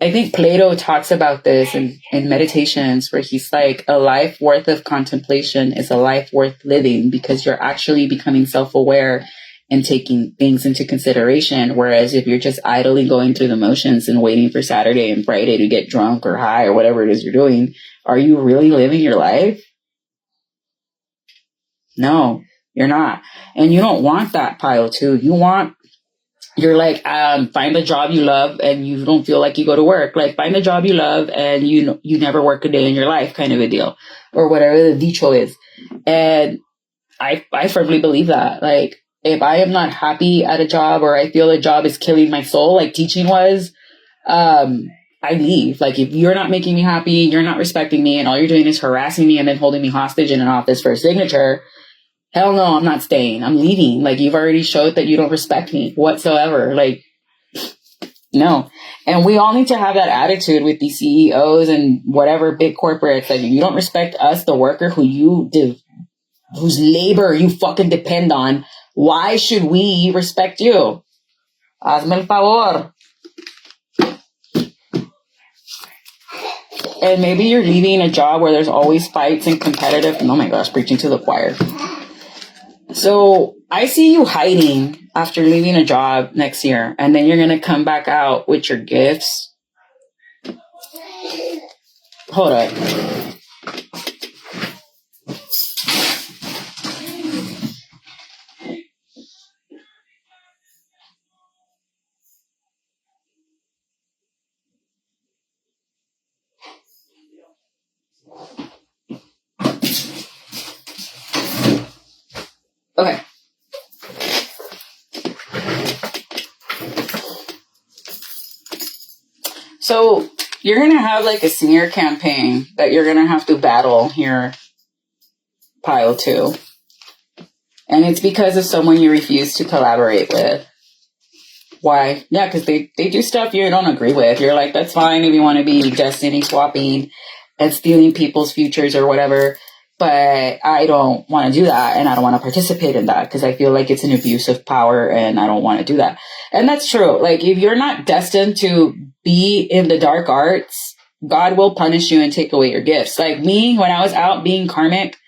I think Plato talks about this in Meditations, where he's like, a life worth of contemplation is a life worth living, because you're actually becoming self-aware and taking things into consideration. Whereas if you're just idly going through the motions and waiting for Saturday and Friday to get drunk or high or whatever it is you're doing, are you really living your life? No, you're not. And you don't want that pile too. You're like, find a job you love and you don't feel like you go to work. Like, find a job you love and you never work a day in your life, kind of a deal, or whatever the dicho is. And I firmly believe that. Like, if I am not happy at a job, or I feel a job is killing my soul, like teaching was, I leave. Like, if you're not making me happy, you're not respecting me, and all you're doing is harassing me and then holding me hostage in an office for a signature, hell no, I'm not staying. I'm leaving. Like, you've already showed that you don't respect me whatsoever. Like, no. And we all need to have that attitude with these CEOs and whatever big corporates. Like, if you don't respect us, the worker whose labor you fucking depend on, why should we respect you? Hazme el favor. And maybe you're leaving a job where there's always fights and competitive. Oh my gosh, preaching to the choir. So I see you hiding after leaving a job next year, and then you're going to come back out with your gifts. Hold up. Okay. So you're going to have like a smear campaign that you're going to have to battle here, pile 2. And it's because of someone you refuse to collaborate with. Why? Yeah, because they do stuff you don't agree with. You're like, that's fine if you want to be destiny swapping and stealing people's futures or whatever. But I don't want to do that, and I don't want to participate in that because I feel like it's an abuse of power, and I don't want to do that. And that's true. Like, if you're not destined to be in the dark arts, God will punish you and take away your gifts. Like me, when I was out being karmic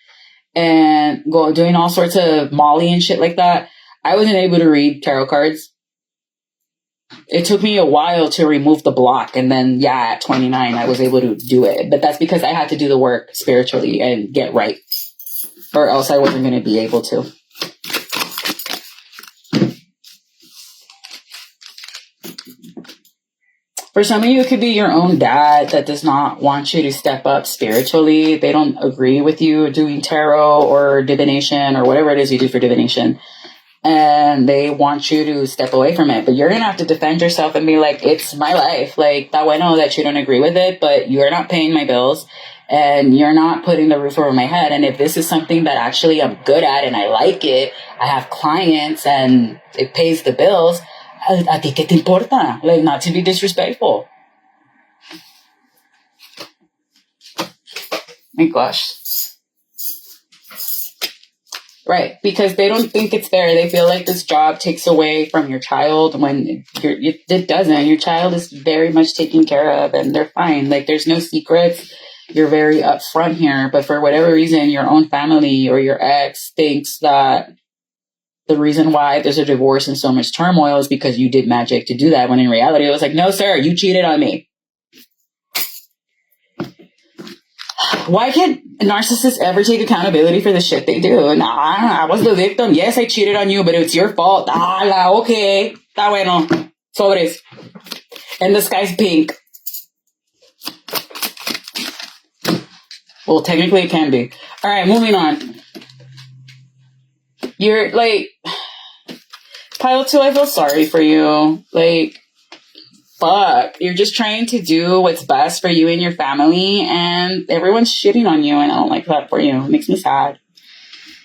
and doing all sorts of Molly and shit like that, I wasn't able to read tarot cards. It took me a while to remove the block. And then, yeah, at 29, I was able to do it. But that's because I had to do the work spiritually and get right. Or else I wasn't going to be able to. For some of you, it could be your own dad that does not want you to step up spiritually. They don't agree with you doing tarot or divination or whatever it is you do for divination. And they want you to step away from it. But you're going to have to defend yourself and be like, it's my life. Like, that I know that you don't agree with it, but you're not paying my bills and you're not putting the roof over my head. And if this is something that actually I'm good at and I like it, I have clients and it pays the bills, a ti que te importa? Like, not to be disrespectful. My gosh. Right, because they don't think it's fair. They feel like this job takes away from your child when it doesn't. Your child is very much taken care of and they're fine. Like, there's no secrets. You're very upfront here. But for whatever reason, your own family or your ex thinks that the reason why there's a divorce and so much turmoil is because you did magic to do that. When in reality, it was like, no, sir, you cheated on me. Why can't narcissists ever take accountability for the shit they do? Nah, I was the victim. Yes, I cheated on you, but it's your fault. Okay. Está bueno. Sobres. And the sky's pink. Well, technically it can be. All right, moving on. You're like, Pile 2, I feel sorry for you. Like, fuck, you're just trying to do what's best for you and your family, and everyone's shitting on you, and I don't like that for you. It makes me sad.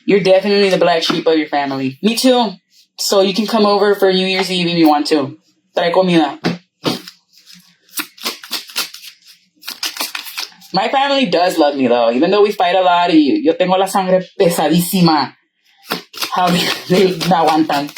You're definitely the black sheep of your family. Me too. So you can come over for New Year's Eve if you want to. Trae comida. My family does love me, though, even though we fight a lot. Y yo tengo la sangre pesadísima. How they aguantan.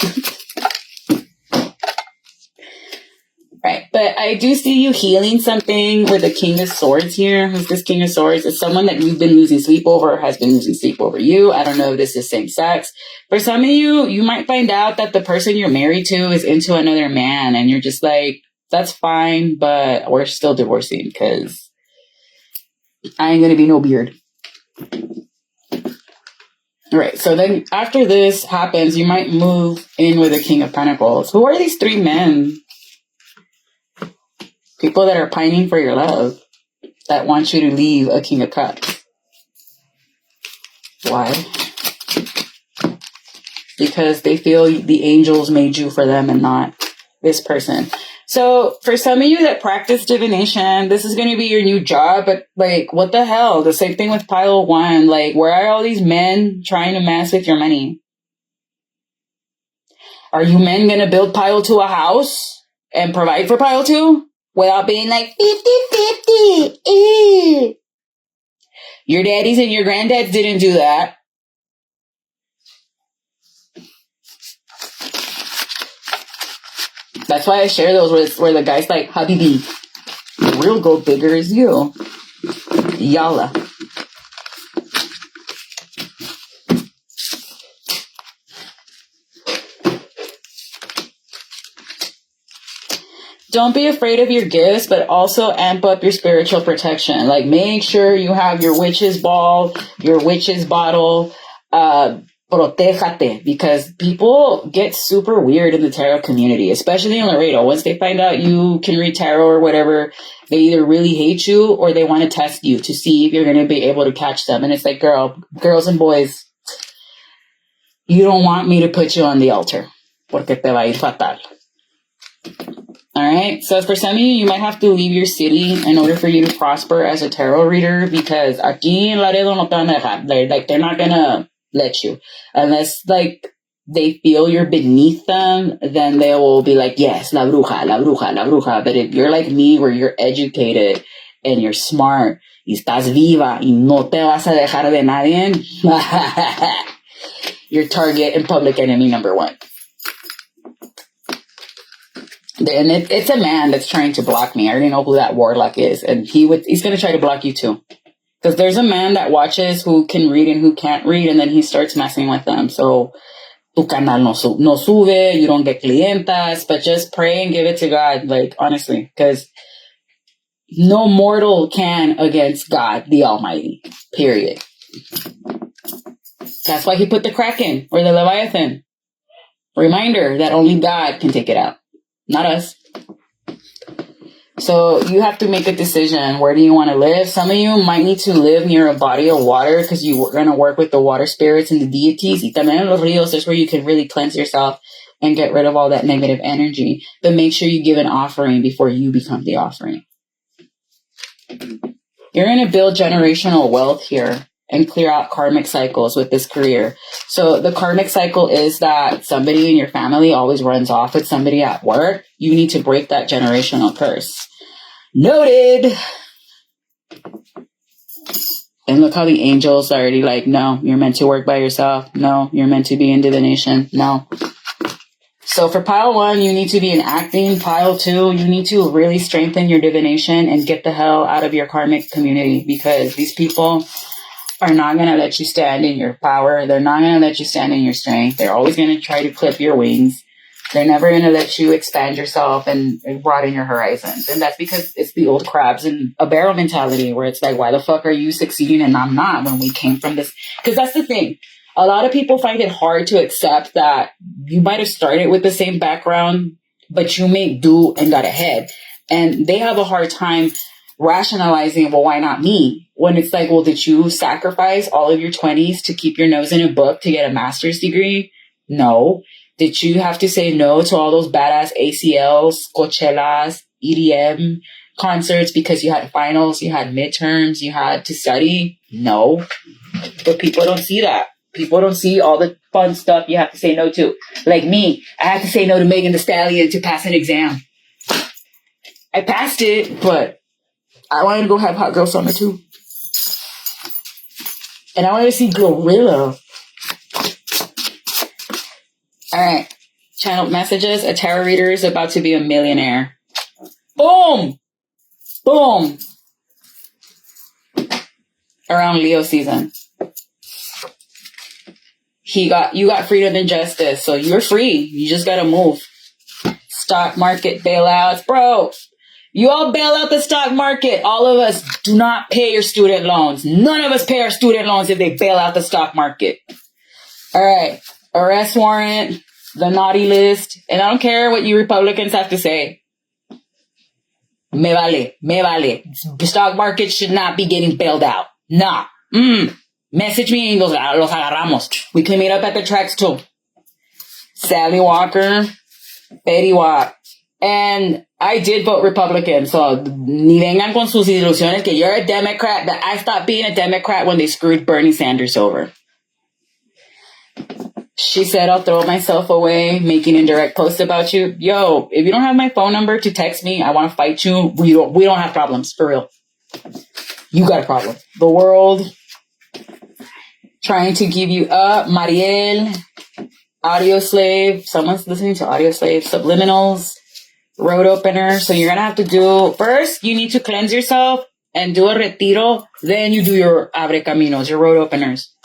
Right. But I do see you healing something with the King of Swords here. Who's this King of Swords? It's someone that you've been losing sleep over, has been losing sleep over you. I don't know if this is same sex. For some of you, you might find out that the person you're married to is into another man, and you're just like, that's fine, but we're still divorcing because I ain't gonna be no beard. All right, so then after this happens, you might move in with the King of Pentacles. Who are these three men? People that are pining for your love, that want you to leave a King of Cups. Why? Because they feel the angels made you for them and not this person. So for some of you that practice divination, this is going to be your new job, but like, what the hell? The same thing with pile one. Like, where are all these men trying to mess with your money? Are you men going to build pile two a house and provide for pile two without being like 50-50? Your daddies and your granddads didn't do that. That's why I share those where the guy's like, Habibi, the real gold digger is you. Yalla. Don't be afraid of your gifts, but also amp up your spiritual protection. Like, make sure you have your witch's ball, your witch's bottle, protejate, because people get super weird in the tarot community, especially in Laredo. Once they find out you can read tarot or whatever, they either really hate you or they want to test you to see if you're going to be able to catch them. And it's like, girls and boys, you don't want me to put you on the altar, porque te va a ir fatal. All right. So for some of you, you might have to leave your city in order for you to prosper as a tarot reader, because aquí en Laredo no te van a dejar. They're not going to let you unless like they feel you're beneath them. Then they will be like, yes, la bruja, la bruja, la bruja. But if you're like me, where you're educated and you're smart, y estás viva y no te vas a dejar de nadie, your target and public enemy number one. And it's a man that's trying to block me. I already know who that warlock is, and he's going to try to block you too. Because there's a man that watches who can read and who can't read, and then he starts messing with them. So, tu canal no sube, you don't get clientas, but just pray and give it to God, like, honestly. Because no mortal can against God, the Almighty, period. That's why he put the Kraken, or the Leviathan. Reminder that only God can take it out, not us. So you have to make a decision. Where do you want to live? Some of you might need to live near a body of water because you're going to work with the water spirits and the deities. Y también en los ríos is where you can really cleanse yourself and get rid of all that negative energy. But make sure you give an offering before you become the offering. You're going to build generational wealth here and clear out karmic cycles with this career. So the karmic cycle is that somebody in your family always runs off with somebody at work. You need to break that generational curse. Noted. And look how the angels are already like, no, you're meant to work by yourself. No, you're meant to be in divination. No. So for pile one, you need to be in acting. Pile two, you need to really strengthen your divination and get the hell out of your karmic community, because these people are not going to let you stand in your power. They're not going to let you stand in your strength. They're always going to try to clip your wings. They're never going to let you expand yourself and broaden your horizons. And that's because it's the old crabs in a barrel mentality, where it's like, why the fuck are you succeeding and I'm not, when we came from this? Because that's the thing. A lot of people find it hard to accept that you might have started with the same background, but you made do and got ahead. And they have a hard time rationalizing, well, why not me? When it's like, well, did you sacrifice all of your 20s to keep your nose in a book to get a master's degree? No. Did you have to say no to all those badass ACLs, Coachellas, EDM concerts because you had finals, you had midterms, you had to study? No. But people don't see that. People don't see all the fun stuff you have to say no to. Like me, I had to say no to Megan Thee Stallion to pass an exam. I passed it, but I wanted to go have Hot Girl Summer too. And I wanted to see Glorilla. All right. Channel messages. A tarot reader is about to be a millionaire. Boom! Boom! Around Leo season. You got freedom and justice, so you're free. You just gotta move. Stock market bailouts. Bro, you all bail out the stock market. All of us do not pay your student loans. None of us pay our student loans if they bail out the stock market. All right. Arrest warrant, the naughty list. And I don't care what you Republicans have to say. Me vale. The stock market should not be getting bailed out. Nah. Message me and los agarramos. We can meet up at the tracks too. Sally Walker, Betty Watt. And I did vote Republican, so ni vengan con sus ilusiones que you're a Democrat, but I stopped being a Democrat when they screwed Bernie Sanders over. She said, I'll throw myself away, making indirect posts about you. Yo, if you don't have my phone number to text me, I want to fight you. We don't have problems, for real. You got a problem. The world trying to give you up. Mariel, Audio Slave. Someone's listening to Audio Slave. Subliminals. Road opener. So you're going to have to do, first, you need to cleanse yourself and do a retiro. Then you do your abre caminos, your road openers.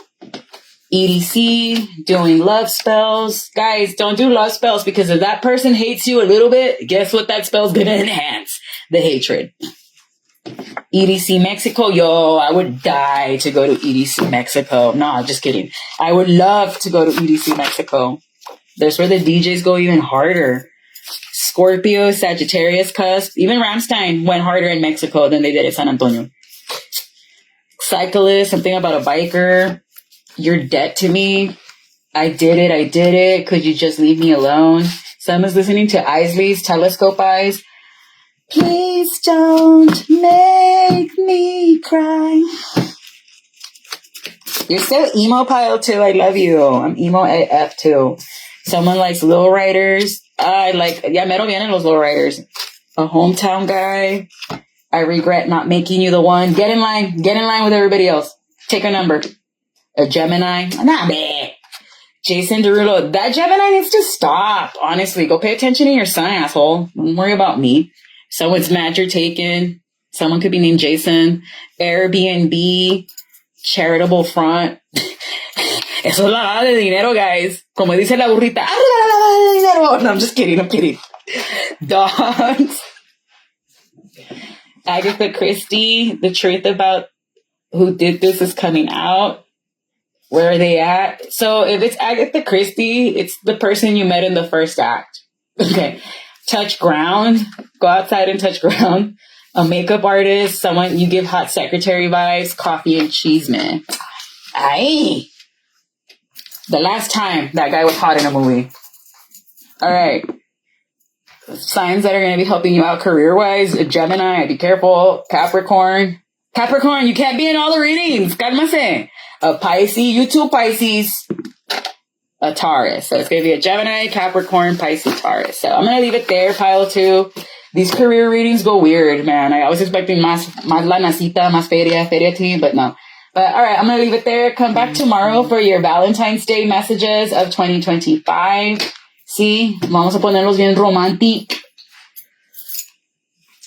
EDC, doing love spells. Guys, don't do love spells because if that person hates you a little bit, guess what that spell's going to enhance? The hatred. EDC Mexico. Yo, I would die to go to EDC Mexico. No, I'm just kidding. I would love to go to EDC Mexico. That's where the DJs go even harder. Scorpio, Sagittarius cusp. Even Rammstein went harder in Mexico than they did at San Antonio. Cyclist, something about a biker. You're dead to me. I did it. Could you just leave me alone? Someone's listening to Isley's Telescope Eyes. Please don't make me cry. You're so emo pile too. I love you. I'm emo AF too. Someone likes lowriders. I like, mero vienen los lowriders. A hometown guy. I regret not making you the one. Get in line with everybody else. Take a number. A Gemini. Nah, man. Jason Derulo. That Gemini needs to stop. Honestly, go pay attention to your son, asshole. Don't worry about me. Someone's match you're taken. Someone could be named Jason. Airbnb. Charitable front. Eso es lavada de dinero, guys. Como dice la burrita. No, I'm just kidding. Dogs. Agatha Christie. The truth about who did this is coming out. Where are they at? So if it's Agatha Christie, it's the person you met in the first act. Okay. Touch ground. Go outside and touch ground. A makeup artist. Someone you give hot secretary vibes. Coffee and cheese, man. Aye. The last time that guy was hot in a movie. All right. Signs that are going to be helping you out career-wise. Gemini, be careful. Capricorn, you can't be in all the readings. Cálmase. A Pisces, you two Pisces. A Taurus. So it's going to be a Gemini, Capricorn, Pisces, Taurus. So I'm going to leave it there, pile 2. These career readings go weird, man. I was expecting más lanacita, más feria tea, but no. But all right, I'm going to leave it there. Come back tomorrow for your Valentine's Day messages of 2025. See, vamos a ponerlos bien romantic.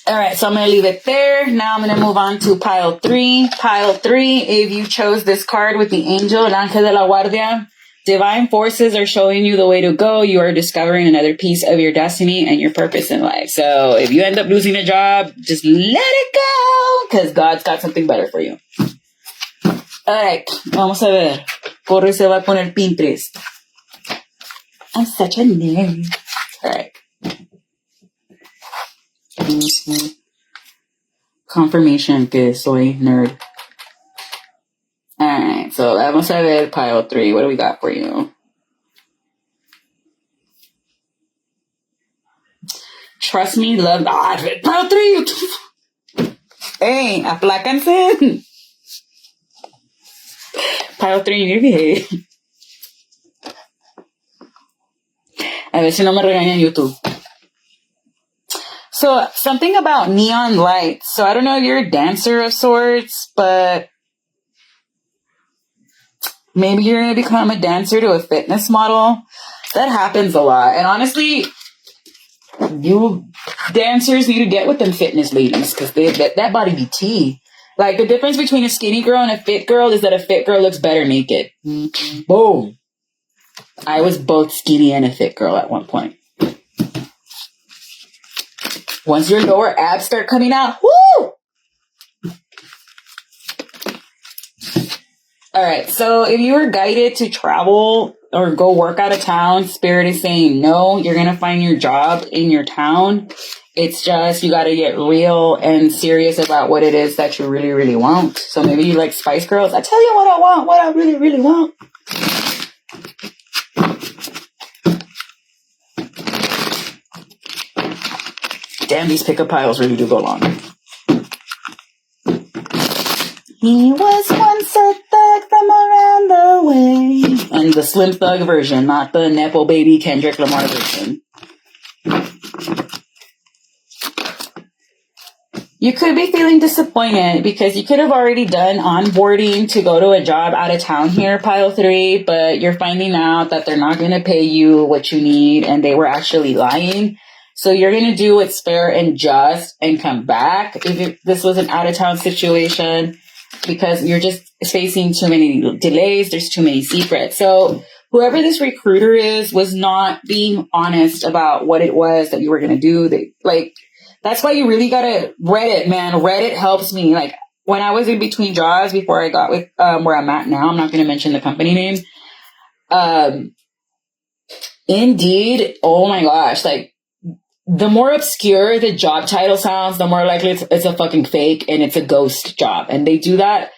All right, so I'm going to leave it there. Now I'm going to move on to pile 3. Pile 3, if you chose this card with the angel, el ángel de la guardia, divine forces are showing you the way to go. You are discovering another piece of your destiny and your purpose in life. So if you end up losing a job, just let it go because God's got something better for you. All right, vamos a ver. Corre se va con el Pinterest. I'm such a nerd. All right. Confirmation que soy nerd. All right, so vamos a ver pile 3. What do we got for you? Trust me, love. Pile 3. Hey, aplácanse. Pile 3, you need to behave. A ver si no me regañan YouTube. So, something about neon lights. So, I don't know if you're a dancer of sorts, but maybe you're going to become a dancer to a fitness model. That happens a lot. And honestly, You dancers need to get with them fitness ladies because that body be tea. Like, the difference between a skinny girl and a fit girl is that a fit girl looks better naked. Mm-hmm. Boom. I was both skinny and a fit girl at one point. Once your lower abs start coming out, woo! All right, so if you were guided to travel or go work out of town, Spirit is saying no, you're going to find your job in your town. It's just you got to get real and serious about what it is that you really, really want. So maybe you like Spice Girls. I tell you what I want, what I really, really want. Damn, these pickup piles really do go long. He was once a thug from around the way. And the Slim Thug version, not the Nepo Baby Kendrick Lamar version. You could be feeling disappointed because you could have already done onboarding to go to a job out of town here, pile 3, but you're finding out that they're not going to pay you what you need and they were actually lying. So you're going to do what's fair and just and come back if this was an out of town situation, because you're just facing too many delays. There's too many secrets. So whoever this recruiter is was not being honest about what it was that you were going to do. That's why you really got to Reddit, man. Reddit helps me. Like, when I was in between jobs before I got with where I'm at now, I'm not going to mention the company name. Indeed, oh my gosh, like, the more obscure the job title sounds, the more likely it's a fucking fake and it's a ghost job. And they do that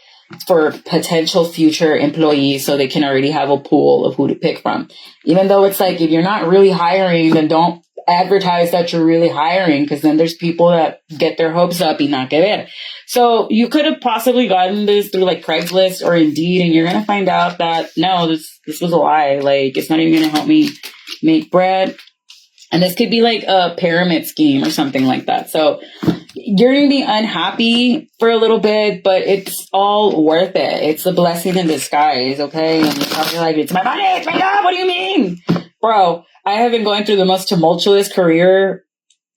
for potential future employees so they can already have a pool of who to pick from. Even though it's like, if you're not really hiring, then don't advertise that you're really hiring, because then there's people that get their hopes up y not que ver. So you could have possibly gotten this through like Craigslist or Indeed, and you're going to find out that no, this was a lie. Like, it's not even going to help me make bread. And this could be like a pyramid scheme or something like that. So you're going to be unhappy for a little bit, but it's all worth it. It's a blessing in disguise, okay? And you're probably like, it's my money, it's my job, what do you mean? Bro, I have been going through the most tumultuous career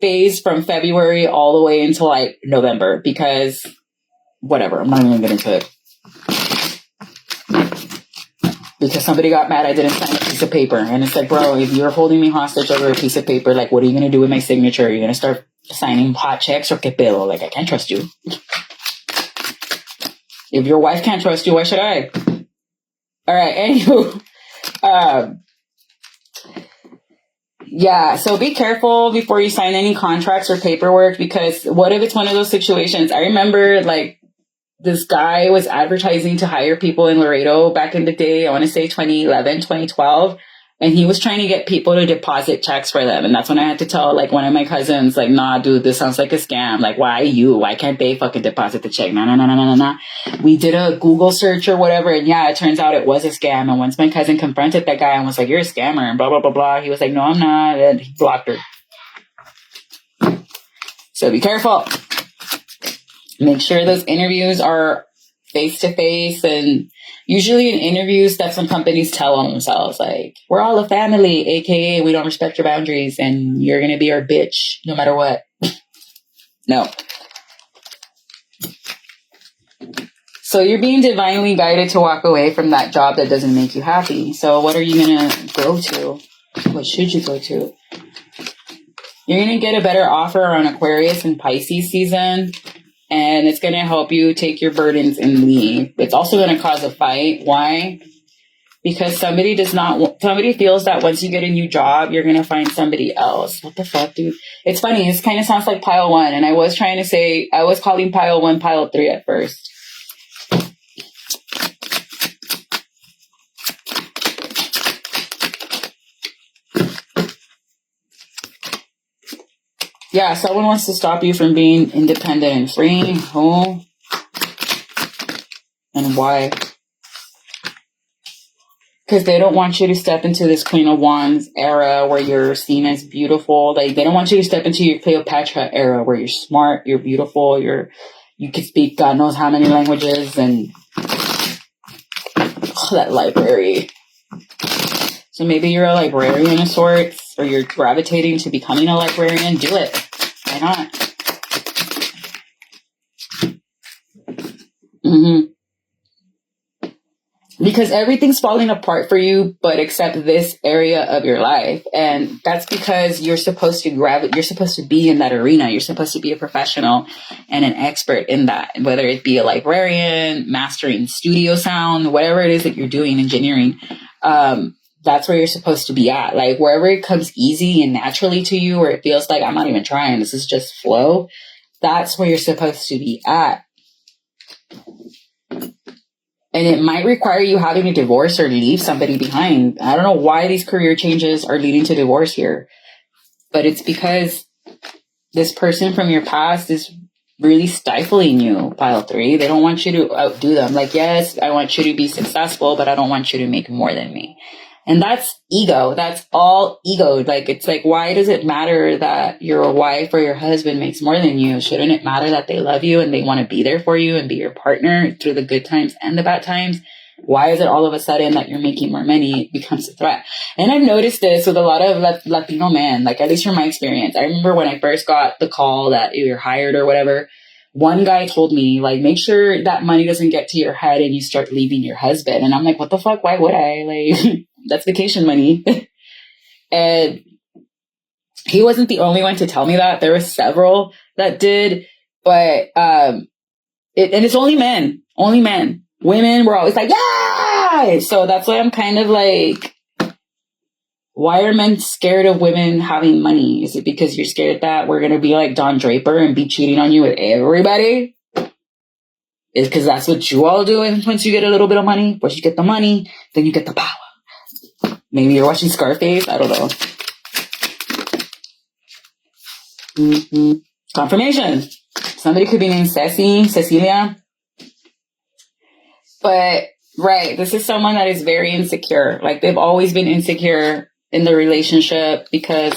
phase from February all the way until like November because whatever, I'm not even going to get into it. Because somebody got mad I didn't sign a piece of paper. And it's like, bro, if you're holding me hostage over a piece of paper, like, what are you going to do with my signature? Are you going to start signing hot checks or que pedo? Like, I can't trust you. If your wife can't trust you, why should I? All right, anywho. Yeah, so be careful before you sign any contracts or paperwork, because what if it's one of those situations? I remember, like, this guy was advertising to hire people in Laredo back in the day. I want to say 2011, 2012. And he was trying to get people to deposit checks for them. And that's when I had to tell, like, one of my cousins, like, nah, dude, this sounds like a scam. Like, why you? Why can't they fucking deposit the check? No. We did a Google search or whatever. And yeah, it turns out it was a scam. And once my cousin confronted that guy and was like, you're a scammer and blah, blah, blah, blah. He was like, no, I'm not. And he blocked her. So be careful. Make sure those interviews are face-to-face, and usually in interviews, that's when companies tell on themselves, like, we're all a family, aka we don't respect your boundaries, and you're going to be our bitch no matter what. No. So you're being divinely guided to walk away from that job that doesn't make you happy. So what are you going to go to? What should you go to? You're going to get a better offer on Aquarius and Pisces season. And it's going to help you take your burdens and leave. It's also going to cause a fight. Why? Because somebody feels that once you get a new job, you're going to find somebody else. What the fuck, dude? It's funny. This kind of sounds like pile 1. And I was calling pile 1 pile 3 at first. Yeah, someone wants to stop you from being independent and free. Who? And why? Because they don't want you to step into this Queen of Wands era where you're seen as beautiful. Like, they don't want you to step into your Cleopatra era where you're smart, you're beautiful, you can speak God knows how many languages, and that library. So maybe you're a librarian of sorts. yes, or you're gravitating to becoming a librarian, do it. Why not? Because everything's falling apart for you, but except this area of your life. And that's because you're supposed to you're supposed to be in that arena. You're supposed to be a professional and an expert in that, whether it be a librarian, mastering studio sound, whatever it is that you're doing, engineering. That's where you're supposed to be at. Like wherever it comes easy and naturally to you, where it feels like I'm not even trying, this is just flow. That's where you're supposed to be at. And it might require you having to divorce or leave somebody behind. I don't know why these career changes are leading to divorce here, but it's because this person from your past is really stifling you, pile 3. They don't want you to outdo them. Like, yes, I want you to be successful, but I don't want you to make more than me. And that's ego. That's all ego. Like, it's like, why does it matter that your wife or your husband makes more than you? Shouldn't it matter that they love you and they want to be there for you and be your partner through the good times and the bad times? Why is it all of a sudden that you're making more money it becomes a threat? And I've noticed this with a lot of Latino men, like at least from my experience. I remember when I first got the call that you're hired or whatever, one guy told me, like, make sure that money doesn't get to your head and you start leaving your husband. And I'm like, what the fuck? Why would I? Like, that's vacation money. And he wasn't the only one to tell me that. There were several that did, but and it's only men. Women were always like, yeah! So that's why I'm kind of like, why are men scared of women having money? Is it because you're scared that we're going to be like Don Draper and be cheating on you with everybody? Is because that's what you all do once you get a little bit of money? Once you get the money, then you get the power. Maybe you're watching Scarface. I don't know. Confirmation. Somebody could be named Cecilia. But, right, this is someone that is very insecure. Like, they've always been insecure in the relationship because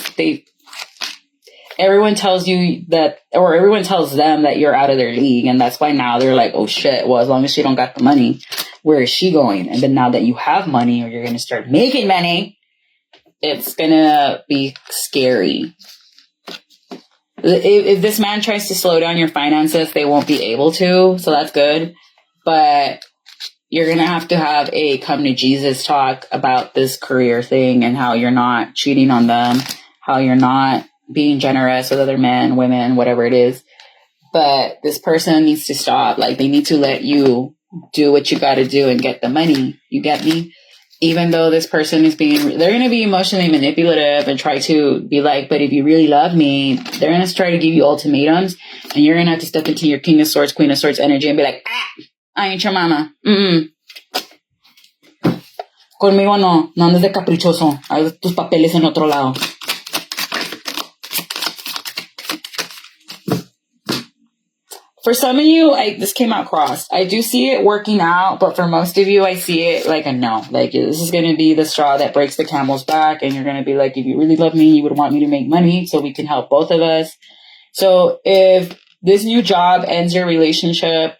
everyone tells you that, or everyone tells them that you're out of their league. And that's why now they're like, oh shit, well, as long as she don't got the money, where is she going? And then now that you have money or you're going to start making money, it's going to be scary. If this man tries to slow down your finances, they won't be able to. So that's good. But you're going to have a come to Jesus talk about this career thing and how you're not cheating on them, how you're not being generous with other men, women, whatever it is. But this person needs to stop. Like, they need to let you do what you got to do and get the money. You get me? Even though this person is they're going to be emotionally manipulative and try to be like, but if you really love me, they're going to try to give you ultimatums and you're going to have to step into your King of Swords, Queen of Swords energy and be like, I ain't your mama. Conmigo no andes de caprichoso. Haz tus papeles en otro lado. For some of you, this came out crossed. I do see it working out, but for most of you, I see it like a no. Like, this is going to be the straw that breaks the camel's back, and you're going to be like, if you really love me, you would want me to make money so we can help both of us. So if this new job ends your relationship,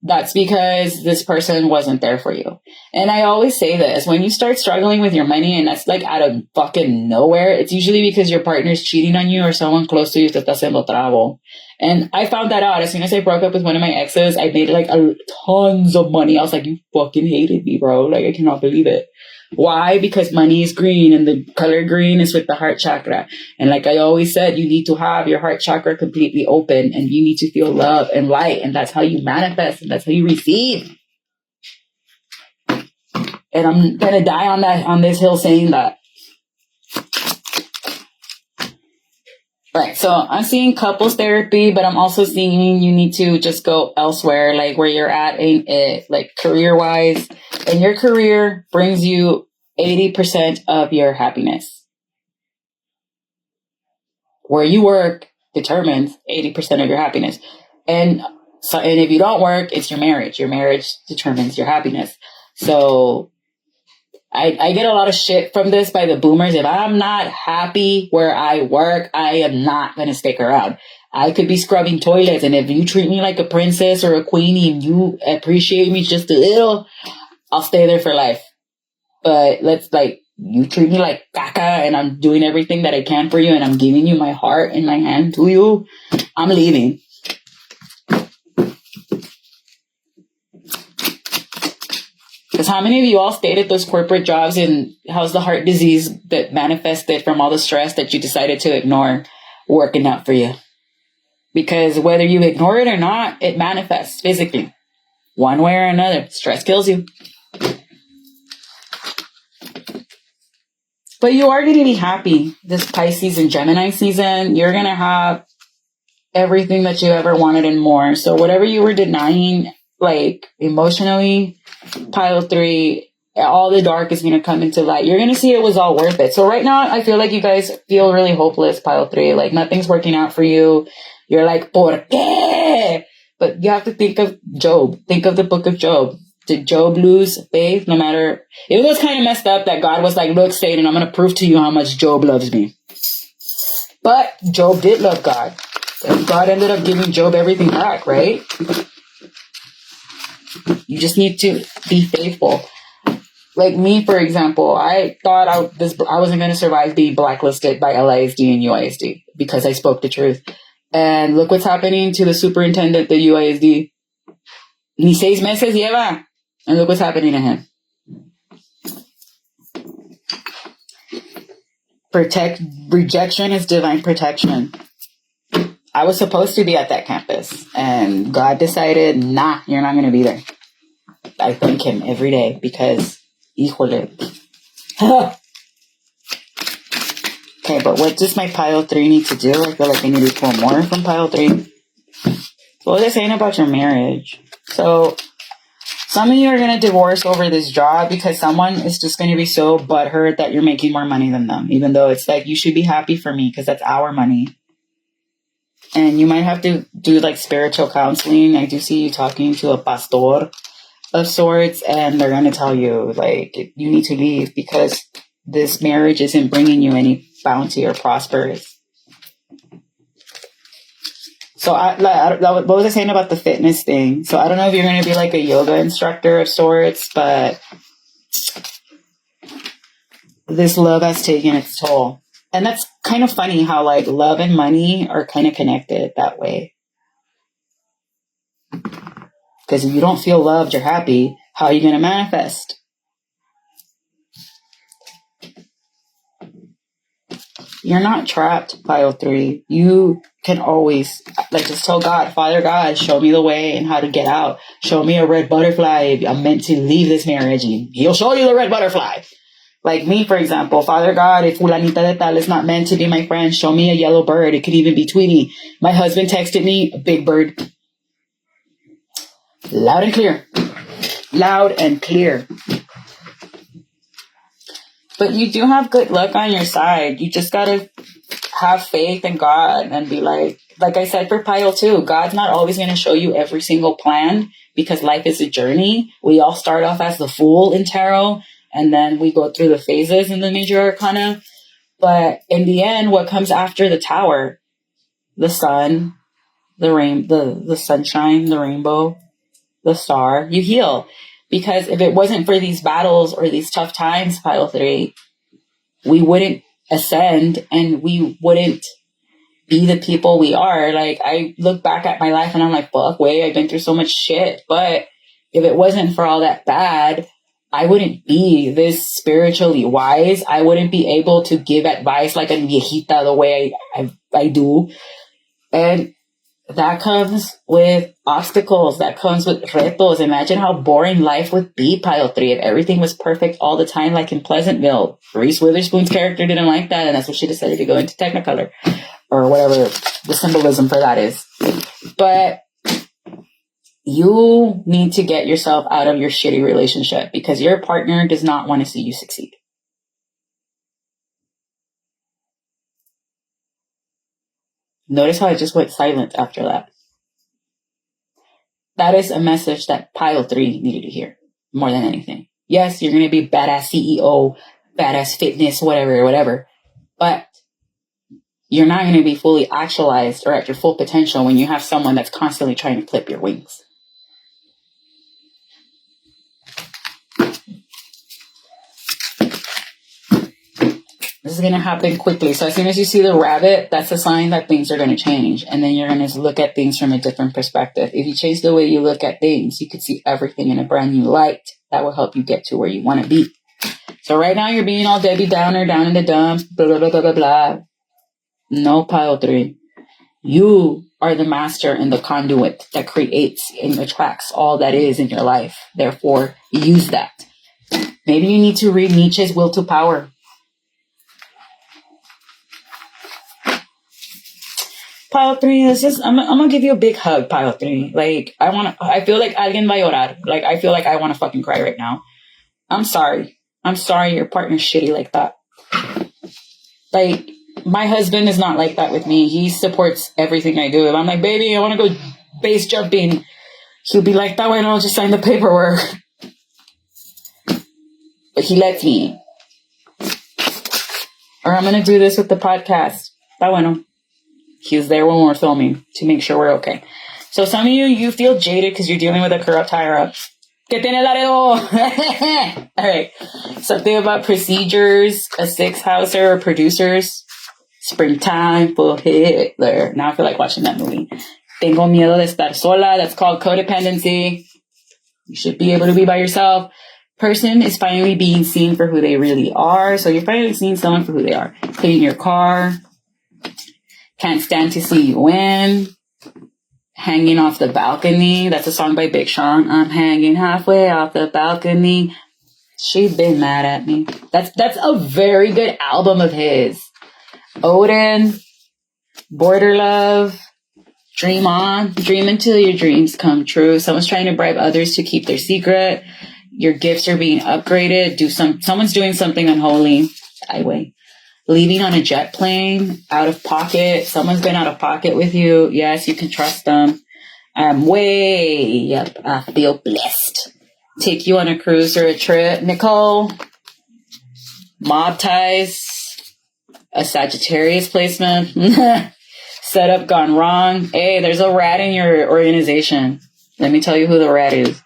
that's because this person wasn't there for you. And I always say this, when you start struggling with your money and that's like out of fucking nowhere, it's usually because your partner's cheating on you or someone close to you te está haciendo trabo. And I found that out as soon as I broke up with one of my exes. I made like tons of money. I was like, you fucking hated me, bro. Like, I cannot believe it. Why? Because money is green and the color green is with the heart chakra. And like I always said, you need to have your heart chakra completely open and you need to feel love and light. And that's how you manifest and that's how you receive. And I'm going to die on this hill saying that. Right. So I'm seeing couples therapy, but I'm also seeing you need to just go elsewhere, like where you're at ain't it, like career wise. And your career brings you 80% of your happiness. Where you work determines 80% of your happiness. And if you don't work, it's your marriage. Your marriage determines your happiness. So I get a lot of shit from this by the boomers. If I'm not happy where I work, I am not going to stick around. I could be scrubbing toilets. And if you treat me like a princess or a queenie and you appreciate me just a little, I'll stay there for life. But let's you treat me like caca and I'm doing everything that I can for you and I'm giving you my heart and my hand to you, I'm leaving. Because how many of you all stayed at those corporate jobs and how's the heart disease that manifested from all the stress that you decided to ignore working out for you? Because whether you ignore it or not, it manifests physically. One way or another, stress kills you. But you are going to be happy this Pisces and Gemini season. You're going to have everything that you ever wanted and more. So whatever you were denying, like emotionally, pile 3, all the dark is going to come into light. You're going to see it was all worth it. So right now, I feel like you guys feel really hopeless, pile 3. Like nothing's working out for you. You're like, ¿por qué? But you have to think of Job. Think of the book of Job. Did Job lose faith? No matter, it was kind of messed up that God was like, look, Satan, I'm going to prove to you how much Job loves me. But Job did love God. And God ended up giving Job everything back, right? You just need to be faithful. Like me, for example, I thought I wasn't going to survive being blacklisted by LISD and UISD because I spoke the truth. And look what's happening to the superintendent of UISD. Ni 6 meses lleva. And look what's happening to him. Rejection is divine protection. I was supposed to be at that campus. And God decided, nah, you're not going to be there. I thank him every day because, híjole. Okay, but what does my pile 3 need to do? I feel like I need to pull more from pile 3. What was I saying about your marriage? So, some of you are going to divorce over this job because someone is just going to be so butthurt that you're making more money than them. Even though it's like, you should be happy for me because that's our money. And you might have to do like spiritual counseling. I do see you talking to a pastor of sorts, and they're going to tell you like, you need to leave because this marriage isn't bringing you any bounty or prosperous. So what was I saying about the fitness thing? So I don't know if you're going to be like a yoga instructor of sorts, but this love has taken its toll. And that's kind of funny how like love and money are kind of connected that way. Because if you don't feel loved or happy, how are you going to manifest? You're not trapped, pile 3. You can always, like, just tell God, Father God, show me the way and how to get out. Show me a red butterfly. I'm meant to leave this marriage, and he'll show you the red butterfly. Like me, for example, Father God, if fulanita de tal is not meant to be my friend, show me a yellow bird. It could even be Tweety. My husband texted me, a big bird. Loud and clear. Loud and clear. But you do have good luck on your side. You just got to have faith in God and be like I said for pile 2, God's not always going to show you every single plan because life is a journey. We all start off as the Fool in tarot, and then we go through the phases in the major arcana. But in the end, what comes after the Tower? The sun, the sunshine, the rainbow, the star. You heal. Because if it wasn't for these battles or these tough times, pile 3, we wouldn't ascend and we wouldn't be the people we are. Like, I look back at my life and I'm like, fuck, I've been through so much shit. But if it wasn't for all that bad, I wouldn't be this spiritually wise. I wouldn't be able to give advice like a viejita the way I do. And that comes with obstacles. That comes with retos. Imagine how boring life would be, pile 3, if everything was perfect all the time, like in Pleasantville. Reese Witherspoon's character didn't like that, and that's what she decided to go into Technicolor, or whatever the symbolism for that is. But you need to get yourself out of your shitty relationship because your partner does not want to see you succeed. Notice how I just went silent after that. That is a message that pile 3 needed to hear more than anything. Yes, you're going to be badass CEO, badass fitness, whatever. But you're not going to be fully actualized or at your full potential when you have someone that's constantly trying to clip your wings. going to happen quickly. So as soon as you see the rabbit, that's a sign that things are going to change. And then you're going to look at things from a different perspective. If you change the way you look at things, you could see everything in a brand new light. That will help you get to where you want to be. So right now you're being all Debbie Downer, down in the dumps, blah, blah, blah, blah, blah, blah. No, pile 3. You are the master and the conduit that creates and attracts all that is in your life. Therefore, use that. Maybe you need to read Nietzsche's Will to Power. Pile 3, I'm gonna give you a big hug, Pile 3. Like, I feel like alguien va a llorar. Like, I feel like I want to fucking cry right now. I'm sorry your partner's shitty like that. Like, my husband is not like that with me. He supports everything I do. If I'm like, baby, I want to go base jumping, he'll be like, that way I'll just sign the paperwork. But he lets me. Or I'm going to do this with the podcast. Está bueno. He was there when we were filming to make sure we're okay. So some of you feel jaded because you're dealing with a corrupt higher-up. Que tiene Laredo? All right. Something about procedures, a 6-houser, or producers. Springtime for Hitler. Now I feel like watching that movie. Tengo miedo de estar sola. That's called codependency. You should be able to be by yourself. Person is finally being seen for who they really are. So you're finally seeing someone for who they are. Clean your car. Can't stand to see you win. Hanging off the balcony. That's a song by Big Sean. I'm hanging halfway off the balcony. She's been mad at me. That's a very good album of his. Odin, Border Love, Dream On. Dream until your dreams come true. Someone's trying to bribe others to keep their secret. Your gifts are being upgraded. Someone's doing something unholy. Highway. Leaving on a jet plane, out of pocket. Someone's been out of pocket with you. Yes, you can trust them. Way up. I feel blessed. Take you on a cruise or a trip. Nicole. Mob ties. A Sagittarius placement. Setup gone wrong. Hey, there's a rat in your organization. Let me tell you who the rat is.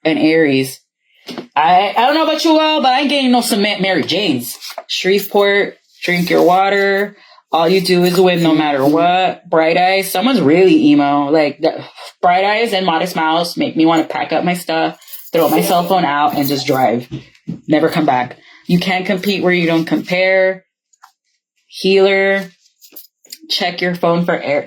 An Aries. I don't know about you all, but I ain't getting no cement Mary Janes. Shreveport, drink your water. All you do is win no matter what. Bright eyes. Someone's really emo. Like, bright eyes and modest mouths make me want to pack up my stuff, throw my cell phone out, and just drive. Never come back. You can't compete where you don't compare. Healer. Check your car for air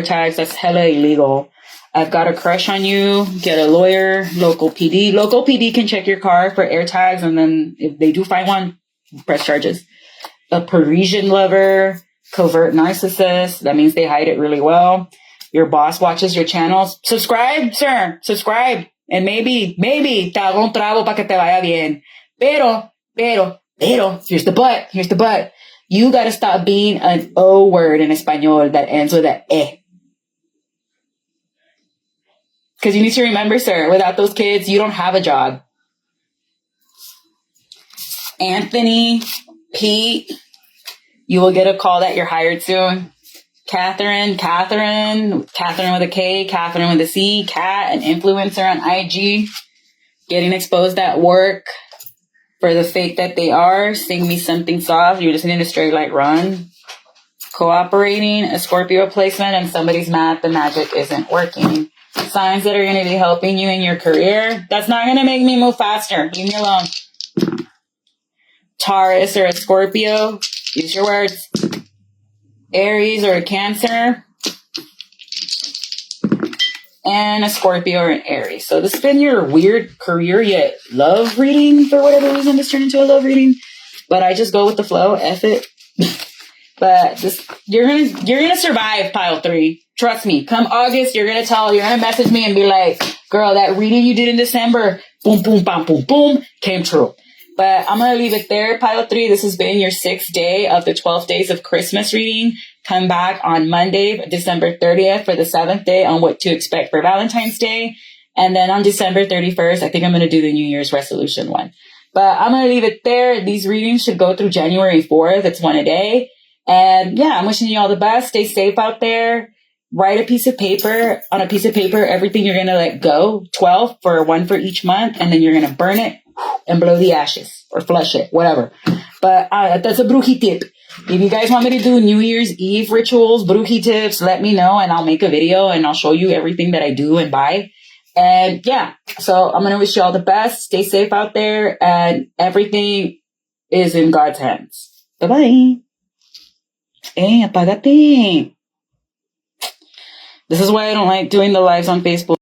tags. That's hella illegal. I've got a crush on you. Get a lawyer. Local PD. Local PD can check your car for air tags, and then if they do find one, press charges. A Parisian lover. Covert narcissist. That means they hide it really well. Your boss watches your channels. Subscribe, sir. Subscribe. And maybe te hago un trago para que te vaya bien. Pero, here's the but. You gotta stop being an O word in Espanol that ends with a E. Because you need to remember, sir, without those kids, you don't have a job. Anthony, Pete, you will get a call that you're hired soon. Catherine with a K, Catherine with a C, Cat, an influencer on IG, getting exposed at work for the fake that they are. Sing me something soft. You just need a straight light run. Cooperating, a Scorpio placement, and somebody's mad the magic isn't working. Signs that are going to be helping you in your career. That's not going to make me move faster. Leave me alone. Taurus or a Scorpio. Use your words. Aries or a Cancer. And a Scorpio or an Aries. So this has been your weird career yet love reading. For whatever reason, this turned into a love reading. But I just go with the flow. F it. But you're gonna survive, pile 3. Trust me. Come August, you're gonna message me and be like, girl, that reading you did in December, boom, boom, bam, boom, boom, came true. But I'm gonna leave it there, pile 3. This has been your 6th day of the 12 days of Christmas reading. Come back on Monday, December 30th for the 7th day on what to expect for Valentine's Day. And then on December 31st, I think I'm gonna do the New Year's resolution one. But I'm gonna leave it there. These readings should go through January 4th. It's one a day. And yeah, I'm wishing you all the best. Stay safe out there. Write on a piece of paper, everything you're going to let go, 12 for one for each month. And then you're going to burn it and blow the ashes or flush it, whatever. But that's a bruji tip. If you guys want me to do New Year's Eve rituals, bruji tips, let me know and I'll make a video and I'll show you everything that I do and buy. And yeah, so I'm going to wish you all the best. Stay safe out there and everything is in God's hands. Bye-bye. Hey, apágate. This is why I don't like doing the lives on Facebook.